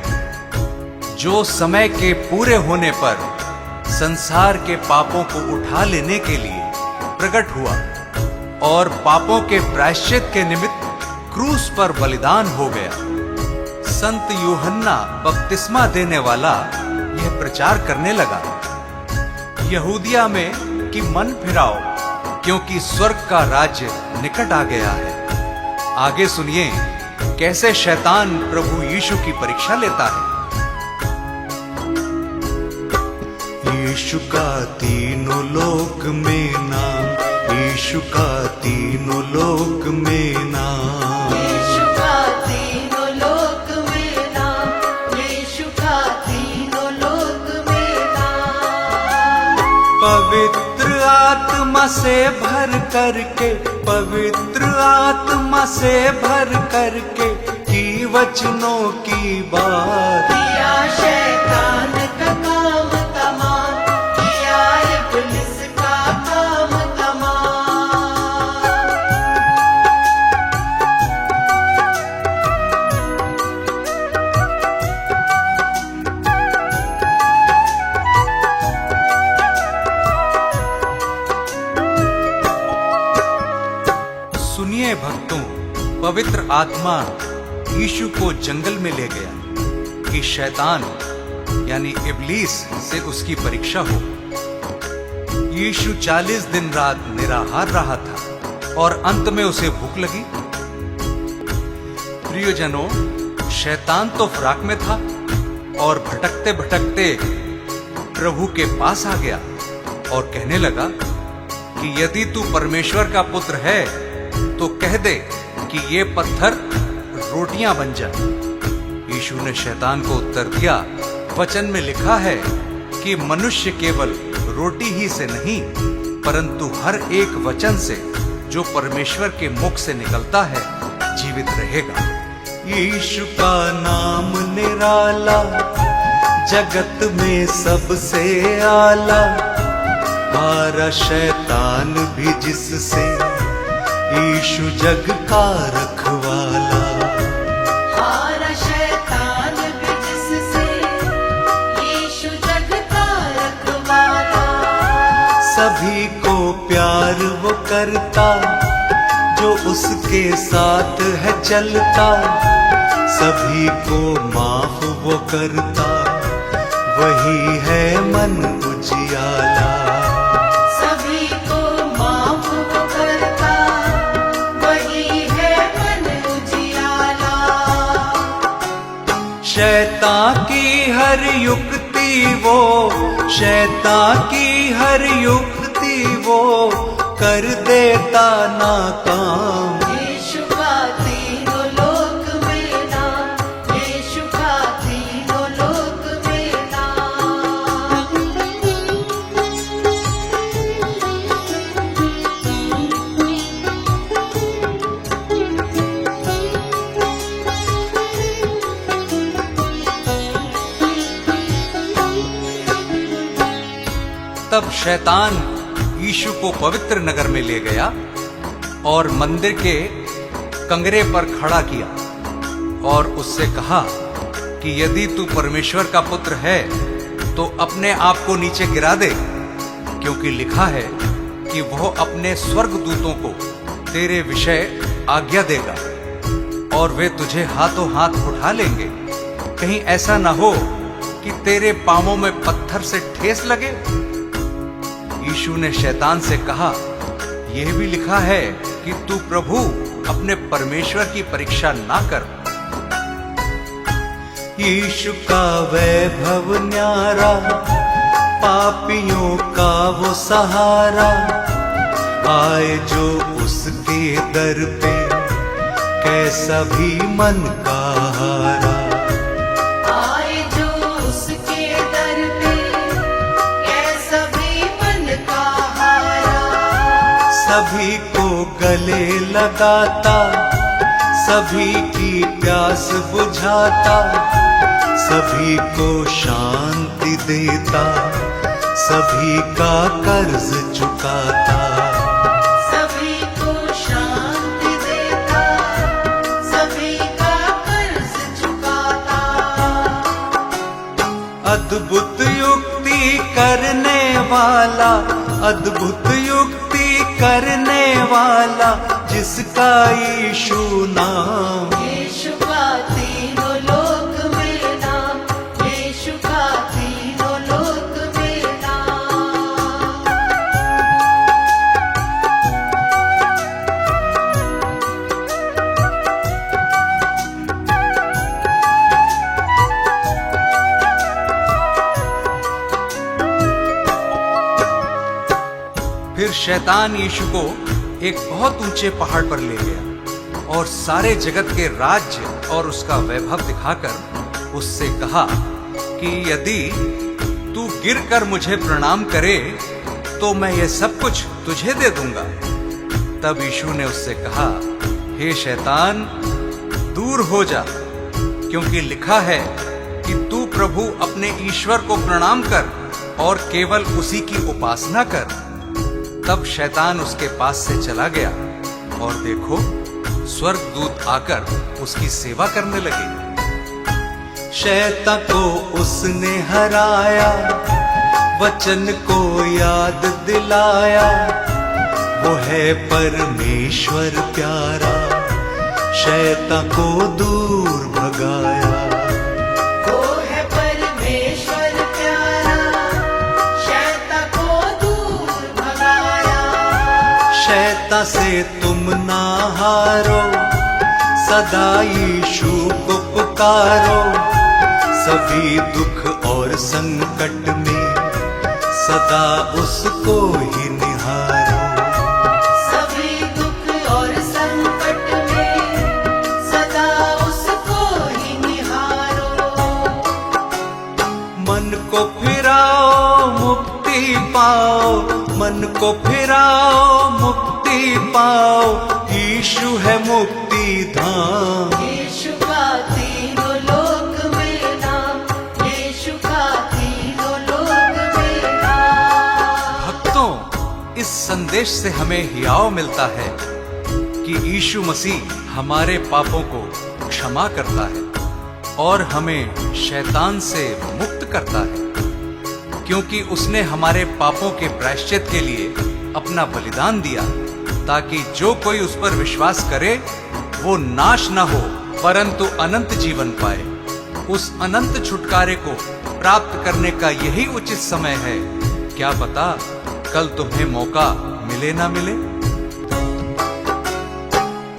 जो समय के पूरे होने पर संसार के पापों को उठा लेने के लिए प्रकट हुआ और पापों के प्रायश्चित के निमित्त क्रूस पर बलिदान हो गया। संत यूहन्ना बपतिस्मा देने वाला यह प्रचार करने लगा, यहूदिया में कि मन फिराओ, क्योंकि स्वर्ग का राज्य निकट आ गया है। आगे सुनिए कैसे शैतान प्रभु यीशु की परीक्षा लेता है। यीशु का तीनों लोक में नाम, यीशु का तीनों लोक में नाम। यीशु का तीनों लोक में नाम, यीशु का तीनों लोक में नाम। पवित्र आत्मा से भर करके, पवित्र आत्मा से भर करके की वचनों की बात। किया शैतान का काम तमाम, किया इब्लिस का काम तमाम। सुनिए भक्तों, पवित्र आत्मा यीशु को जंगल में ले गया कि शैतान यानी इब्लीस से उसकी परीक्षा हो। यीशु 40 दिन रात निराहार रहा था और अंत में उसे भूख लगी। प्रियजनों, शैतान तो फ्राक में था और भटकते भटकते प्रभु के पास आ गया और कहने लगा कि यदि तू परमेश्वर का पुत्र है तो कह दे कि ये पत्थर रोटियां बन जाए। यीशु ने शैतान को उत्तर दिया, वचन में लिखा है कि मनुष्य केवल रोटी ही से नहीं परंतु हर एक वचन से जो परमेश्वर के मुख से निकलता है जीवित रहेगा। यीशु का नाम निराला, जगत में सबसे आला। हारा शैतान भी जिससे, यीशु जग का रखवाला। हारा शैतान भी जिससे, यीशु जग का रखवाला। सभी को प्यार वो करता, जो उसके साथ है चलता। सभी को माफ वो करता, वही है मन उजियाला। सभी को माफ वो करता, वही है मन उजियाला। शैतान की हर युक्ति वो, शैतान की हर युक्ति वो कर देता नाकाम। यीशु का तीनों लोक में नाम, यीशु का तीनों लोक में नाम। तब शैतान यीशु को पवित्र नगर में ले गया और मंदिर के कंगरे पर खड़ा किया और उससे कहा कि यदि तू परमेश्वर का पुत्र है तो अपने आप को नीचे गिरा दे, क्योंकि लिखा है कि वह अपने स्वर्गदूतों को तेरे विषय आज्ञा देगा और वे तुझे हाथों हाथ उठा लेंगे, कहीं ऐसा ना हो कि तेरे पांवों में पत्थर से ठेस लगे? यीशु ने शैतान से कहा, यह भी लिखा है कि तू प्रभु अपने परमेश्वर की परीक्षा ना कर। यीशु का वैभव न्यारा, पापियों का वो सहारा, आए जो उसके दर पे, कैसा भी मन का हारा। आए जो उसके दर पे, कैसा भी मन का हारा। सभी को गले लगाता, सभी की प्यास बुझाता, सभी को शांति देता, सभी का कर्ज चुकाता। सभी को शांति देता, सभी का कर्ज चुकाता। अद्भुत युक्ति करने वाला, अद्भुत युक्ति करने वाला, जिसका यीशु नाम। यीशु का तीनों लोक में नाम, यीशु का तीनों लोक में नाम। फिर शैतान यीशु को एक बहुत ऊंचे पहाड़ पर ले गया और सारे जगत के राज्य और उसका वैभव दिखाकर उससे कहा कि यदि तू गिरकर मुझे प्रणाम करे तो मैं ये सब कुछ तुझे दे दूंगा। तब यीशु ने उससे कहा, हे शैतान, दूर हो जा, क्योंकि लिखा है कि तू प्रभु अपने ईश्वर को प्रणाम कर और केवल उसी की उपासना कर। तब शैतान उसके पास से चला गया और देखो, स्वर्गदूत आकर उसकी सेवा करने लगे। शैतान को उसने हराया, वचन को याद दिलाया, वो है परमेश्वर प्यारा, शैतान को दूर भगाया। वो है परमेश्वर प्यारा, शैतान को दूर भगाया। शैतान से तुम ना हारो, सदा यीशु को पुकारो, सभी दुख और संकट में सदा उसको ही निहारो। सभी दुख और संकट में सदा उसको ही निहारो। मन को फिराओ मुक्ति पाओ, मन को फिराओ मुक्ति पाओ, यीशु है मुक्ति धाम। यीशु का तीनों लोक में नाम, यीशु का तीनों लोक में नाम। भक्तों, इस संदेश से हमें हियाव मिलता है कि यीशु मसीह हमारे पापों को क्षमा करता है और हमें शैतान से मुक्त करता है, क्योंकि उसने हमारे पापों के प्रायश्चित के लिए अपना बलिदान दिया, ताकि जो कोई उस पर विश्वास करे वो नाश न हो परंतु अनंत जीवन पाए। उस अनंत छुटकारे को प्राप्त करने का यही उचित समय है। क्या पता कल तुम्हें मौका मिले ना मिले।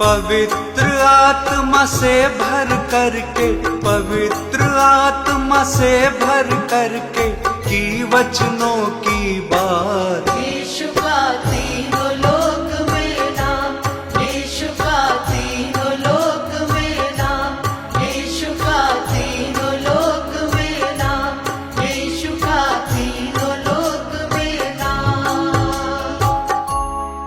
पवित्र आत्मा से भर करके, पवित्र आत्मा से भर करके की वचनों की बात।